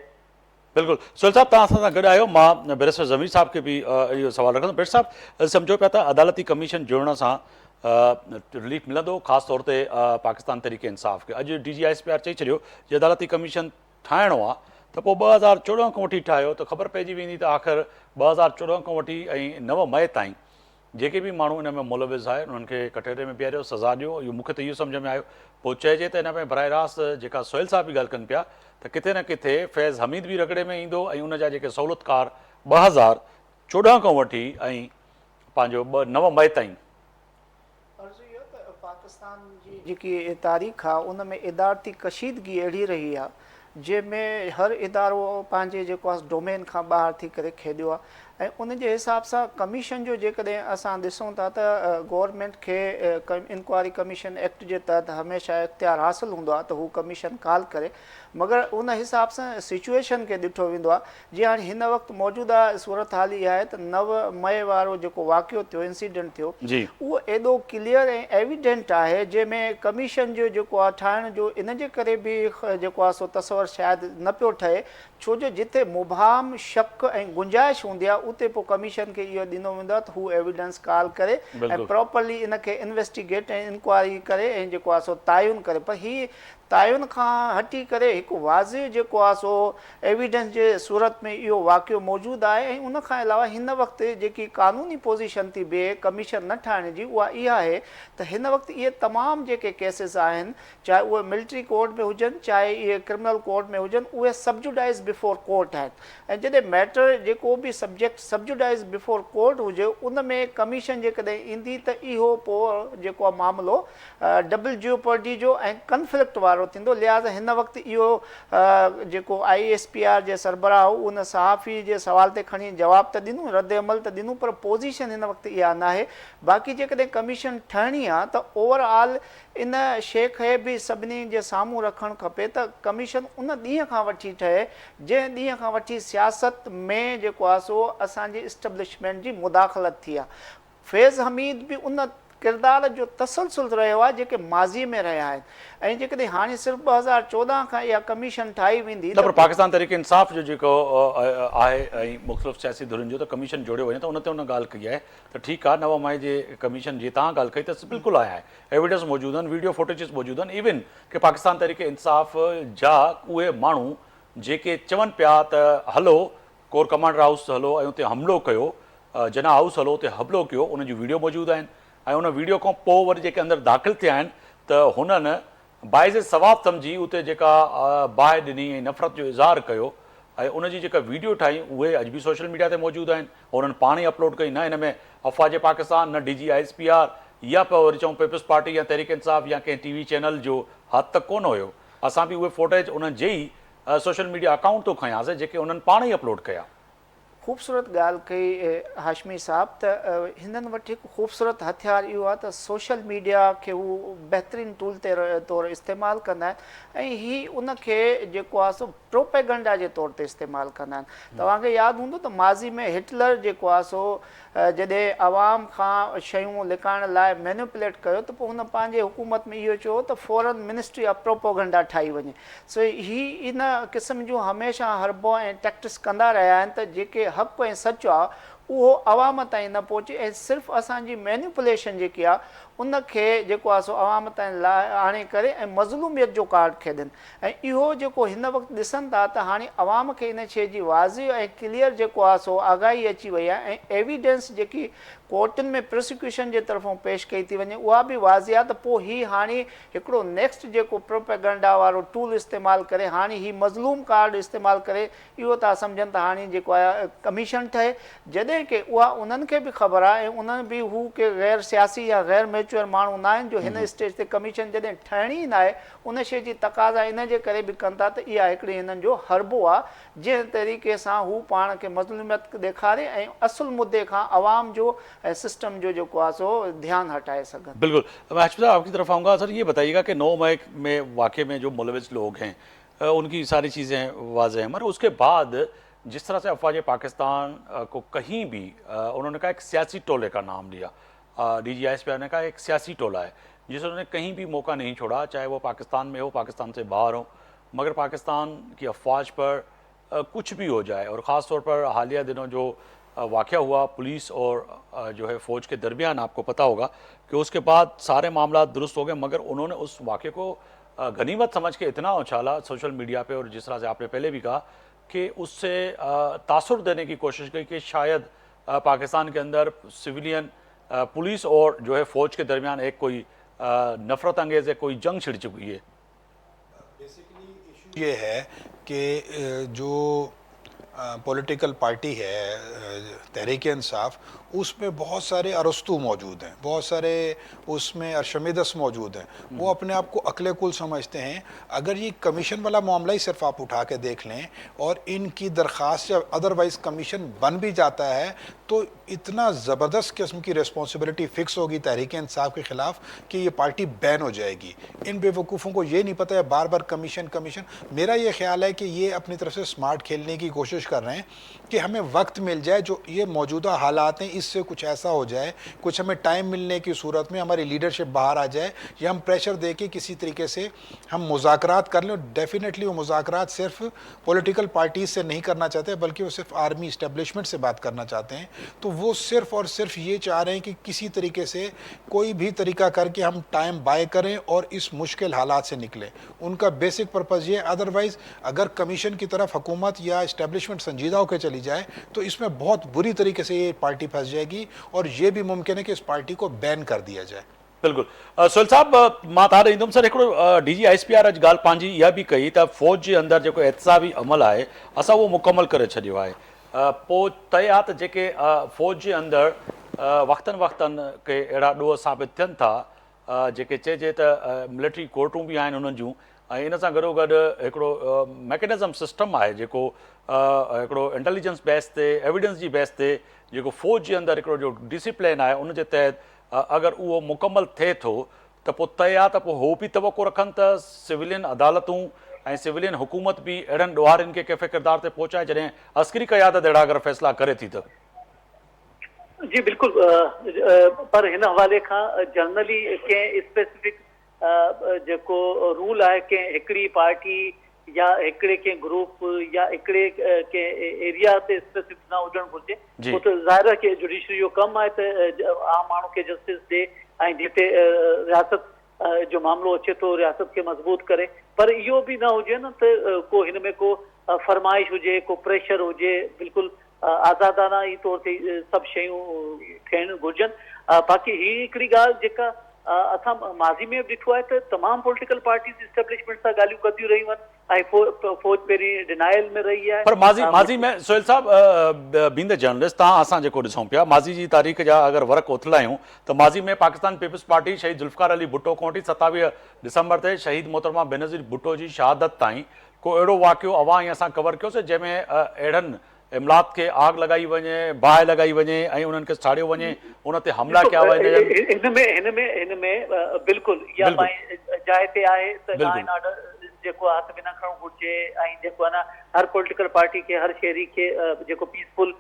बिल्कुलु सुहेल साहब, तव्हां असां सां गॾु आहियो, मां बैरिस्टर ज़मीर साहब खे बि इहो सवाल रखंदुमि। बैरिस्टर साहब, सम्झो पिया त अदालती कमीशन जोड़ण सां रिलीफ मिलंदो, ख़ासि तौर ते पाकिस्तान तहरीक इंसाफ़ खे। अॼु DG ISPR चई छॾियो जे अदालती कमीशन ठाहिणो आहे त पोइ 2014 खां वठी ठाहियो त ख़बर पइजी वेंदी त आख़िर 2014 खां वठी ऐं 9 मई ताईं जेके बि माण्हू इन में मुलविज़ आहे उन्हनि खे कटहरे में बीहारियो, सज़ा ॾियो। इहो मूंखे त इहो सम्झ में आयो। पोइ चइजे त हिन में बराह रास्त जेका सुहेल साहब बि ॻाल्हि कनि पिया त किथे न किथे फैज़ हमीद बि रगड़े में ईंदो ऐं उन जा जेके सहूलियतकार 2014 खां वठी ऐं पंहिंजो 9 मई ताईं। पाकिस्तान जी जेकी तारीख़ आहे उन में इदारती कशीदगी अहिड़ी रही आहे जंहिंमें हर इदारो पंहिंजे जेको आहे डोमेन खां ॿाहिरि थी करे खेॾियो आहे ऐं उन जे हिसाब सां कमीशन जो जेकॾहिं असां ॾिसूं था त गवर्नमेंट खे इंक्वायरी कमीशन एक्ट जे तहत हमेशह इख्तियार हासिलु हूंदो आहे त हू कमीशन कॉल करे, मगर उन हिसाब सां सिचुएशन खे ॾिठो वेंदो आहे। जीअं हाणे हिन वक़्तु मौजूदा सूरत हाल इहा आहे त 9 मई वारो जेको वाक़ियो थियो, इंसिडेंट थियो, उहो एॾो क्लियर ऐं एविडेंट आहे जंहिंमें कमीशन जो जेको आहे ठाहिण जो इन जे करे बि जेको आहे सो तस्वर शायदि न पियो ठहे, छो जो जिथे मुबाम शक ऐं गुंजाइश हूंदी आहे उते पोइ कमीशन खे इहो ॾिनो वेंदो आहे त हू एविडेंस कॉल करे ऐं प्रॉपरली इन खे इन्वेस्टिगेट ऐं इंक्वायरी करे ऐं जेको आहे सो तयन करे। पर हीअ तायुनि खां हटी करे हिकु वाज़िह जेको आहे सो एविडेंस जे सूरत में इहो वाक़ियो मौजूदु आहे। ऐं उन खां अलावा हिन वक़्तु जेकी कानूनी पोज़ीशन थी बीहे कमीशन न ठाहिण जी, उहा इहा आहे त हिन वक़्तु इहे तमामु जेके केसिस आहिनि, चाहे उहे मिलिट्री कोर्ट में हुजनि चाहे इहे क्रिमिनल कोर्ट में हुजनि, उहे सबजुडाइज़ बिफोर कोर्ट आहिनि। ऐं जॾहिं मैटर जेको बि सब्जेक्ट सबजुडाइज़ बिफोर कोर्ट हुजे उन में कमीशन जेकॾहिं ईंदी त इहो पोइ जेको आहे मामिलो डबल ज्योपर्डी जो ऐं कन्फ्लिक्ट वारो थींदो। लिहाज़ा हिन वक़्तु इहो जेको ISPR जे सरबराह उन सहाफ़ी जे सवाल ते खणी जवाब त ॾिनो, रद्द अमल त ॾिनो, पर पोज़ीशन हिन वक़्तु इहा न आहे। बाक़ी जेकॾहिं कमीशन ठहणी आहे त ओवरऑल इन शइ खे बि सभिनी जे साम्हूं रखणु खपे त कमीशन उन ॾींहं खां वठी ठहे जंहिं ॾींहं खां वठी सियासत में जेको आहे सो असांजी इस्टेब्लिशमेंट जी मुदाख़लत थी आहे। फैज़ हमीद बि उन किरदार जो तसलसुल रहियो आहे जेके माज़ी में रहिया आहिनि। ऐं जेकॾहिं हाणे सिर्फ़ु 2014 खां इहा कमीशन ठाही वेंदी न, पर पाकिस्तान तहरीक इंसाफ़ जो जेको आहे ऐं मुख़्तलिफ़ सियासी धुरियुनि जो त कमीशन जोड़ियो वञे त उन ते उन ॻाल्हि कई आहे त ठीकु आहे 9 मई जे कमीशन जी तव्हां ॻाल्हि कई त बिल्कुलु आहे, एविडेंस मौजूदु आहिनि, वीडियो फुटेजिस मौजूदु आहिनि। इवन कि पाकिस्तान तहरीक इंसाफ़ जा उहे माण्हू जेके चवनि पिया त हलो कोर कमांडर हाउस हलो ऐं उते हमिलो कयो, जना हाउस हलो उते हमिलो कयो, उन जी वीडियो मौजूदु आहिनि। ऐं उन वीडियो खां पोइ वरी जेके अंदरि दाख़िल थिया आहिनि त हुननि बाइज़ सवाब सम्झी उते जेका बाहि ॾिनी ऐं नफ़रत जो इज़हार कयो ऐं उनजी जेका वीडियो ठाही उहे अॼु बि सोशल मीडिया ते मौजूदु आहिनि। उन्हनि पाण ई अपलोड कई, न हिन में अफ़वाज पाकिस्तान न DG ISPR या पियो वरी चऊं पीपल्स पार्टी या तहरीक इंसाफ़ या कंहिं TV चैनल जो हथ तक कोन हुयो। असां बि उहे फुटेज उन्हनि जे ई सोशल मीडिया अकाउंट तो खयासीं जेके उन्हनि पाण ई अपलोड कया। ख़ूबसूरत ॻाल्हि कई हाशमी साहब त हिननि वटि हिकु ख़ूबसूरत हथियार इहो आहे त सोशल मीडिया खे हू बहितरीनु टूल तौरु इस्तेमालु कंदा आहिनि ऐं ही उनखे जेको आहे सो प्रोपेगंडा जे तौर ते इस्तेमालु कंदा आहिनि। तव्हांखे यादि हूंदो त माज़ी में हिटलर जेको आहे सो जॾहिं आवाम खां शयूं लिकाइण लाइ मैनिपुलेट कयो त पोइ हुन पंहिंजे हुकूमत में इहो चयो त फॉरेन मिनिस्ट्री ऑफ प्रोपोगंडा ठाही वञे। सो ही इन क़िस्म जूं हमेशह हरबो ऐं टैक्टिस कंदा रहिया आहिनि त जेके हक़ ऐं सच आहे उहो अवाम ताईं न पहुचे ऐं सिर्फ़ु असांजी मैनिपुलेशन जेकी आहे उनखे जेको आहे सो अवाम ताईं आणे करे ऐं मज़लूमियत जो कार्ड खेॾनि। ऐं इहो जेको हिन वक़्तु ॾिसनि था त हाणे अवाम खे इन शइ जी वाज़िह ऐं क्लियर जेको आहे सो आगाही अची वई आहे ऐं एविडेंस जेकी कोर्टुनि में प्रोसिक्यूशन जे तरफ़ां पेश कई थी वञे उहा बि वाज़िह आहे त पोइ ही हाणे हिकिड़ो नेक्स्ट जेको प्रोपेगंडा वारो टूल इस्तेमालु करे हाणे ही मज़लूम कार्ड इस्तेमालु करे इहो था सम्झनि त हाणे जेको आहे कमीशन ठहे, जॾहिं की उहा उन्हनि खे बि ख़बर आहे ऐं उन्हनि बि हू के गैर सियासी या गैर मैच्योर माण्हू न आहिनि जो हिन स्टेज ते कमीशन जॾहिं ठहिणी ई न आहे उन शइ जी तक़ाज़ा इन जे करे बि कनि था त इहा हिकिड़ी हिननि जो हरबो आहे जंहिं तरीक़े सां हू पाण खे मज़लूमियत ॾेखारे ऐं असुल मुद्दे खां अवाम जो ऐं सिस्टम जो जेको आहे सो ध्यानु हटाए सघनि। बिल्कुल, मैं हाशिम साहब आपकी तरफ आऊँगा। सर ये बताइएगा कि 9 मई में वाक़े में जो मुलविस लोग हैं उनकी सारी चीज़ें वाज़ेह हैं, मगर उसके बाद जिस तरह से अफवाज पाकिस्तान को कहीं भी उन्होंने कहा एक सियासी टोले का नाम लिया, DG ISPR ने कहा एक सियासी टोला है जिसे उन्होंने कहीं भी मौका नहीं छोड़ा, चाहे वो पाकिस्तान में हो पाकिस्तान से बाहर हो, मगर पाकिस्तान की अफवाज पर कुछ भी हो जाए। और ख़ास तौर पर हालिया दिनों जो वाक़या हुआ पुलिस और जो है फ़ौज के दरमियान, आपको पता होगा कि उसके बाद सारे मामला दुरुस्त हो गए, मगर उन्होंने उस वाक़े को गनीमत समझ के इतना उछाला सोशल मीडिया पे और जिस तरह से आपने पहले भी कहा कि उससे तासुर देने की कोशिश की कि शायद पाकिस्तान के अंदर सिविलियन पुलिस और जो है फ़ौज के दरमियान एक कोई नफ़रत अंगेज़ है, कोई जंग छिड़ चुकी है। बेसिकली इशू ये है कि जो पॉलिटिकल पार्टी है तहरीक इंसाफ, उसमें बहुत सारे अरस्तू मौजूद हैं, बहुत सारे उसमें अरशमिदस मौजूद हैं। वो अपने आप को अक्ले कुल समझते हैं। अगर ये कमीशन वाला मामला ही सिर्फ आप उठा के देख लें और इनकी दरख्वास्त या अदरवाइज़ कमीशन बन भी जाता है तो इतना ज़बरदस्त किस्म की रिस्पॉन्सिबिलिटी फ़िक्स होगी तहरीक इंसाफ के ख़िलाफ़ कि ये पार्टी बैन हो जाएगी। इन बेवकूफ़ों को ये नहीं पता है बार बार कमीशन कमीशन। मेरा ये ख्याल है कि ये अपनी तरफ से स्मार्ट खेलने की कोशिश कर रहे हैं कि हमें वक्त मिल जाए, जो ये मौजूदा हालात हैं इससे कुछ ऐसा हो जाए, कुछ हमें टाइम मिलने की सूरत में हमारी लीडरशिप बाहर आ जाए या हम प्रेशर दे के किसी तरीके से हम मुज़ाकरात कर लें। डेफिनेटली वो मुज़ाकरात सिर्फ पॉलिटिकल पार्टीज से नहीं करना चाहते बल्कि वो सिर्फ आर्मी इस्टेब्लिशमेंट से बात करना चाहते हैं। तो وہ صرف اور صرف یہ چاہ رہے ہیں کہ کسی طریقے سے کوئی بھی طریقہ کر کے ہم ٹائم بائی کریں اور اس مشکل حالات سے نکلیں. ان کا بیسک پرپز یہ. ادروائز اگر کمیشن کی طرف حکومت یا اسٹیبلشمنٹ سنجیدہ ہو کے چلی جائے تو اس میں بہت بری طریقے سے یہ پارٹی پھنس جائے گی, اور یہ بھی ممکن ہے کہ اس پارٹی کو بین کر دیا جائے. بالکل. سہیل صاحب, मां तव्हां ॾे ईंदुमि. सर, हिकिड़ो DG/ISPR अॼु ॻाल्हि पंहिंजी इहा बि कई त फ़ौज जे अंदरि जेको एहतिसाबी अमल आहे असां उहो मुकमल करे छॾियो आहे. पोइ तय आहे त जेके फ़ौज जे अंदरि वक़्तनि वक़्तनि के अहिड़ा ॾोह साबित थियनि था जेके चइजे त मिलिट्री कोर्टूं बि आहिनि उन्हनि जूं, ऐं इन सां गॾोगॾु हिकिड़ो मैकेनिज़म सिस्टम आहे जेको हिकिड़ो इंटेलिजेंस बेस ते, एविडेंस जी बेस ते जेको फ़ौज जे अंदरि हिकिड़ो जो डिसिप्लिन आहे उन जे तहत अगरि उहो मुकमल थिए थो त पोइ तय आहे त पोइ हो बि तवको रखनि त सिविलियन अदालतूं ऐं सिविलियन हुकूमत बि अहिड़नि ॾोहारियुनि खे कैफ़े किरदार ते पहुचाए जॾहिं अस्करी क़यादत अहिड़ा अगरि फ़ैसिला करे थी त. जी बिल्कुल. पर हिन हवाले खां जनरली कंहिं स्पेसिफिक जेको रूल आहे कंहिं हिकिड़ी पार्टी या हिकिड़े कंहिं ग्रुप या हिकिड़े कंहिं एरिया ते स्पेसिफिक न हुजणु घुरिजे. पोइ त ज़ाहिर आहे की जुडिशरी जो कमु आहे त आम माण्हू खे जस्टिस ॾे ऐं जिते रियासत जो मामिलो अचे थो रियासत खे मज़बूत करे. पर इहो बि न हुजे न त को हिन में को फरमाइश हुजे, को प्रेशर हुजे. बिल्कुलु आज़ादाना ई तौर ते सभु शयूं थियणु घुरिजनि. बाक़ी ही हिकिड़ी ॻाल्हि जेका असां माज़ी में बि ॾिठो आहे त तमामु पॉलिटिकल पार्टीज़ इस्टेब्लिशमेंट सां ॻाल्हियूं कंदियूं रहियूं आहिनि ऐं फ़ौज पहिरीं डिनायल में रही आहे. पर माज़ी में सोहेल साहब, बींदे जर्नलिस्ट तव्हां असां जेको ॾिसूं पिया माज़ी जी तारीख़ जा अगरि वर्क उथलायूं त माज़ी में पाकिस्तान पीपल्स पार्टी शहीद ज़ुल्फ़िकार अली भुट्टो खां वठी 27 डिसंबर ते शहीद मोहतरमा बेनज़ीर भुट्टो जी शहादत ताईं को अहिड़ो वाक़ियो अवां असां कवर कयोसीं जंहिंमें अहिड़नि इमलात खे आग लॻाई वञे, बाहि लॻाई वञे ऐं उन्हनि खे साड़ियो वञे, उन ते हमला कया वञनि. हिन में बिल्कुलु इहा जाइ ते आहे त लॉ एंड ऑर्डर जेको हथ में न खणणु घुरिजे ऐं जेको आहे न हर पॉलिटिकल पार्टी खे हर शहरी खे जेको पीसफुल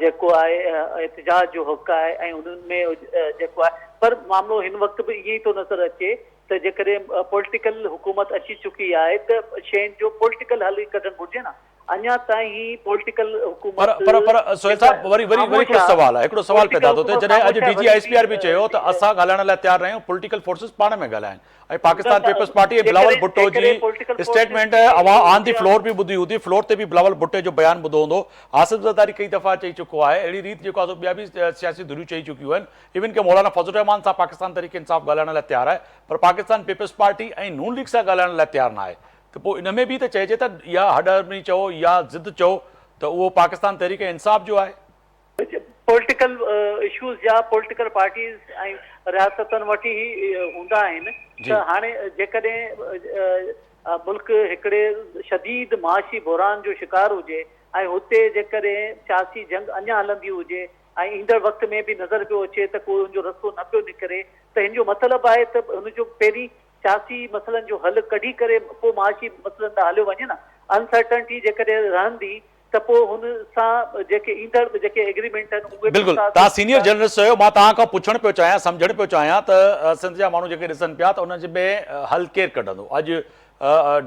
जेको आहे एहतिजाज जो हक़ आहे ऐं उन्हनि में जेको आहे. पर मामिलो हिन वक़्तु बि ईअं ई थो नज़र अचे त जेकॾहिं पॉलिटिकल हुकूमत अची चुकी आहे त शयुनि जो पॉलिटिकल हल कढणु घुरिजे न. अञा ताईं पॉलिटिकल हुकूमत पर सोहेल साहब, वरी हिकिड़ो सवाल आहे, हिकिड़ो सवाल पैदा थो थिए. जॾहिं अॼु DG/ISPR बि चयो त असां ॻाल्हाइण लाइ तयारु आहियूं, पॉलिटिकल फोर्सिस पाण में ॻाल्हाइनि, ऐं पाकिस्तान पीपल्स पार्टी बिलावल भुट्टो जी स्टेटमेंट अवां ऑन दी फ्लोर बि ॿुधी हूंदी, फ्लोर ते बि बिलावल भुट्टे जो बयानु ॿुधो हूंदो. आसिफ ज़रदारी कई दफ़ा चई चुको आहे, अहिड़ी रीति जेको आहे ॿिया बि सियासी धुरियूं चई चुकियूं आहिनि. इवन के मौलाना फज़लुर रहमान सां पाकिस्तान तरीक़े इंसाफ़ ॻाल्हाइण लाइ तयारु आहे, पर पाकिस्तान पीपल्स पार्टी ऐं नून लीग सां ॻाल्हाइण लाइ तयारु न आहे. त पोइ इन में बि त चइजे त इहा हॾरबनी चओ या ज़िद चओ त उहो पाकिस्तान तरीक़े इंसाफ़ जो आहे. पॉलिटिकल इशूज़ या पॉलिटिकल पार्टीज़ ऐं रियासतनि वटि ई हूंदा आहिनि. त हाणे जेकॾहिं मुल्क हिकिड़े शदीद माशी बहरान जो शिकार हुजे ऐं हुते जेकॾहिं सियासी जंग अञा हलंदी हुजे ऐं ईंदड़ वक़्त में बि नज़र पियो अचे त को हुनजो रस्तो न पियो निकिरे, त हिन जो मतिलबु आहे त हुनजो पहिरीं सियासी मसइलनि जो हल कढी करे पोइ माशी मसइलनि तां हलियो वञे न. अनसर्टनिटी जेकॾहिं रहंदी त पोइ हुन सां जेके ईंदड़ जेके एग्रीमेंट आहिनि उहे. बिल्कुलु. तव्हां सीनियर जर्नलिस्ट आहियो, मां तव्हां खां पुछणु पियो चाहियां, सम्झणु पियो चाहियां त सिंध जा माण्हू जेके ॾिसनि पिया त उनजे में हल केरु कढंदो. अॼु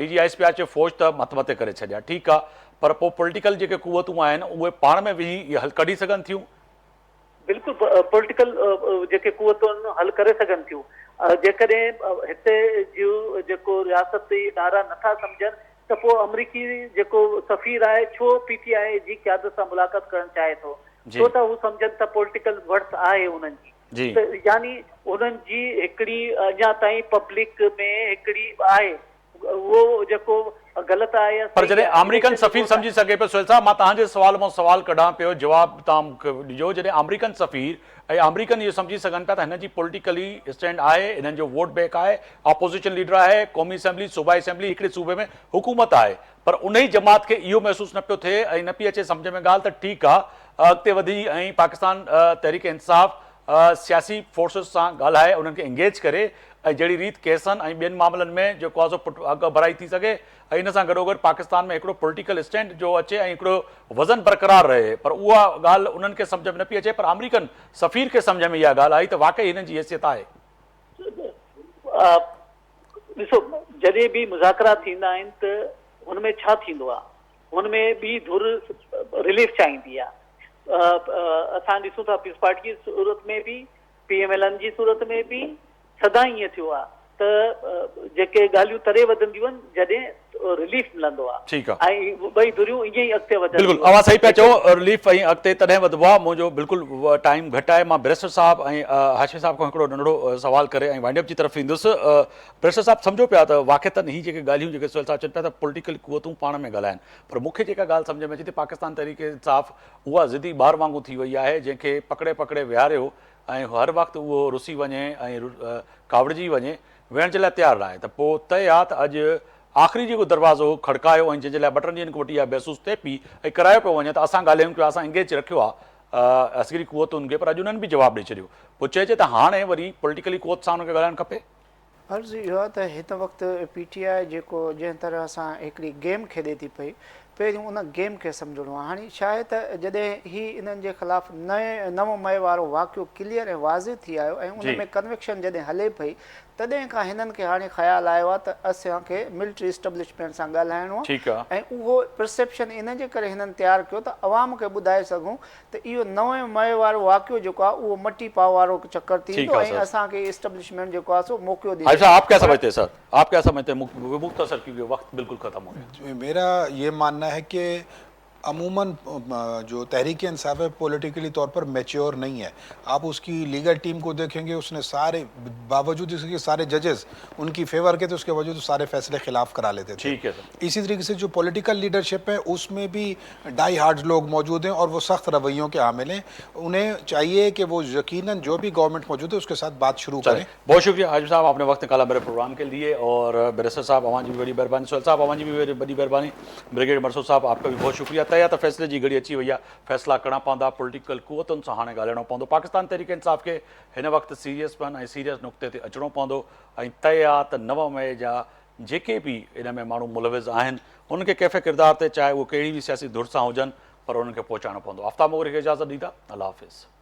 DG/ISPR चयो फ़ौज त मथे करे छॾिया, ठीकु आहे, पर पोइ पॉलिटिकल जेके कुवतूं आहिनि उहे पाण में वेही इहे हल कढी सघनि थियूं. बिल्कुलु पॉलिटिकल जेके कुवतूं हल करे सघनि थियूं. जेकॾहिं हिते जो जेको रियासती इदारा नथा सम्झनि त पोइ अमरीकी जेको सफ़ीर आहे छो PTI जी क़यादत सां मुलाक़ात करणु चाहे थो, छो त हू सम्झनि त पॉलिटिकल वर्थ आहे उन्हनि जी. यानी उन्हनि जी हिकिड़ी अञा ताईं पब्लिक में हिकिड़ी आहे उहो जेको ग़लति आहे. पर जॾहिं अमेरिकन सफ़ीर सम्झी सघे पियो. सोहेल साहब, मां तव्हांजे सुवाल मां सुवाल कढां पियो, जवाबु तव्हां मूंखे ॾिजो. जॾहिं अमेरिकन सफ़ीर ऐं अमेरिकन इहो सम्झी सघनि पिया त हिन जी पॉलिटिकली स्टैंड आहे, हिननि जो वोट बैंक आहे, अपोज़िशन लीडर आहे, क़ौमी असेंबली सूबाई असेंबली हिकिड़े सूबे में हुकूमत आहे, पर उन ई जमात खे इहो महसूसु न पियो थिए ऐं न पई अचे सम्झ में ॻाल्हि त ठीकु आहे अॻिते वधी ऐं पाकिस्तान तहरीक इंसाफ़ सियासी फोर्सिस सां ॻाल्हाए उन्हनि खे इंगेज करे ऐं जहिड़ी रीति केसनि ऐं ॿियनि मामलनि में जेको आहे सो अॻु भराई थी सघे ऐं इन सां गॾोगॾु पाकिस्तान में हिकिड़ो पॉलिटिकल स्टैंड जो अचे ऐं हिकिड़ो वज़न बरक़रार रहे. पर उहा ॻाल्हि उन्हनि खे सम्झ में न पई अचे, पर अमेरिकन सफ़ीर खे सम्झ में इहा ॻाल्हि आई त वाक़ई हिननि जी हैसियत आहे. ॾिसो, जॾहिं बि मुज़ाकरा थींदा आहिनि त हुन में छा थींदो आहे, हुन में ॿी धुर रिलीफ चाहींदी आहे. असां ॾिसूं था पीस पार्टी जी सूरत में बि PMLN जी सूरत में बि सदाईं ईअं थियो आहे त जेके ॻाल्हियूं तरे वधंदियूं आहिनि जॾहिं रिलीफ मिलंदो आहे ठीकु आहे। ऐं ॿई धुरियूं ईअं ई अॻिते बिल्कुलु वधंदियूं अवां सही पिया चओ, रिलीफ ऐं अॻिते तॾहिं वधिबो आहे। मुंहिंजो बिल्कुलु टाइम घटि आहे। मां बैरिस्टर साहब ऐं हाशिम साहब खां हिकिड़ो नंढिड़ो सवाल करे ऐं वाइंड अप जी तरफ़ ईंदुसि। बैरिस्टर साहब सम्झो पिया त वाक़िअतनि ही जेके ॻाल्हियूं जेके सुहेल साहब चवनि पिया त पॉलिटिकल कुवतूं पाण में ॻाल्हाइनि, पर मूंखे जेका ॻाल्हि सम्झ में अचे थी पाकिस्तान तहरीके इंसाफ़ उहा ज़िदी ॿार वांगुरु थी वई आहे जंहिंखे पकड़े पकड़े विहारियो ऐं हर वक़्तु उहो रुसी वञे ऐं कावड़िजी वञे, वेहण जे लाइ तयारु न आहे। त पोइ तय आहे त अॼु आख़िरी जेको दरवाज़ो खड़कायो ऐं जंहिंजे लाइ 2 ॾींहंनि खां वठी इहा महसूसु थिए पई ऐं करायो पियो वञे त असां ॻाल्हायूं पिया, असां इंगेज रखियो आहे अस्करी कुवतुनि खे, पर अॼु उन्हनि बि जवाबु ॾेई छॾियो। पोइ चइजे त हाणे वरी पॉलिटिकली कुवत सां हुनखे ॻाल्हाइणु खपे। अर्ज़ु इहो आहे त हिन वक़्तु PTI जेको जंहिं तरह सां हिकिड़ी गेम खेॾे थी पई, पहिरियों उन गेम खे सम्झणो आहे। हाणे छा आहे त जॾहिं ही इन्हनि जे ख़िलाफ़ु नव मई वारो वाक़ियो क्लियर ऐं वाज़िह थी आयो ऐं उन में कन्विक्शन जॾहिं हले पई, तॾहिं खां हिननि खे हाणे ख़्यालु आयो आहे त असांखे मिलिट्री इस्टेब्लिशमेंट सां ॻाल्हाइणो आहे ऐं उहो परसेप्शन इन जे करे हिननि तयारु कयो त अवाम खे ॿुधाए सघूं त इहो 9 मई वारो वाक़ियो जेको आहे उहो मटी पाव वारो चकर थींदो ऐं असांखे इस्टेब्लिशमेंट जेको आहे सो मौक़ो ॾिए। आप क्या समझते हैं सर, आप क्या समझते हैं? मुख्तसर क्योंकि वक्त बिल्कुल खत्म हो गया। मेरा ये मानना है कि अमूमन जो तहरीक इंसाफ है पॉलिटिकली तौर पर मैच्योर नहीं है। आप उसकी लीगल टीम को देखेंगे, उसने सारे बावजूद इसके सारे जजेस उनकी फेवर के थे, उसके बावजूद सारे फैसले खिलाफ करा लेते थे। ठीक है सर। इसी तरीके से जो पॉलिटिकल लीडरशिप है उसमें भी डाई हार्ड लोग मौजूद हैं और वो सख्त रवैयों के हामिल हैं। उन्हें चाहिए कि वो यकीनन जो भी गवर्नमेंट मौजूद है उसके साथ बात शुरू करें। बहुत शुक्रिया हाजिम साहब, आपने वक्त निकाला मेरे प्रोग्राम के लिए, और बैरिस्टर साहब अवां जी भी बड़ी मेहरबानी, सुहेल साहब अवां जी भी बड़ी मेहरबानी, ब्रिगेडियर मरसूद साहब आपका भी बहुत शुक्रिया। तय त फैसले जी घड़ी अची वई आहे, फैसला करणा पवंदा, पॉलिटिकल कुवतुनि सां हाणे ॻाल्हाइणो पवंदो। पाकिस्तान तहरीक इंसाफ़ खे हिन वक़्तु सीरियसपन ऐं सीरियस नुक़्ते ते अचिणो पवंदो ऐं तय आहे त 9 मई जा जेके बि इन में माण्हू मुलविज़ आहिनि उनखे कैफ़े किरदार ते चाहे उहो कहिड़ी बि सियासी धुर सां हुजनि, पर उन्हनि खे पहुचाइणो पवंदो। आफ्ताब मोगरे खे इजाज़त ॾींदा, अल्लाह हाफ़िज़।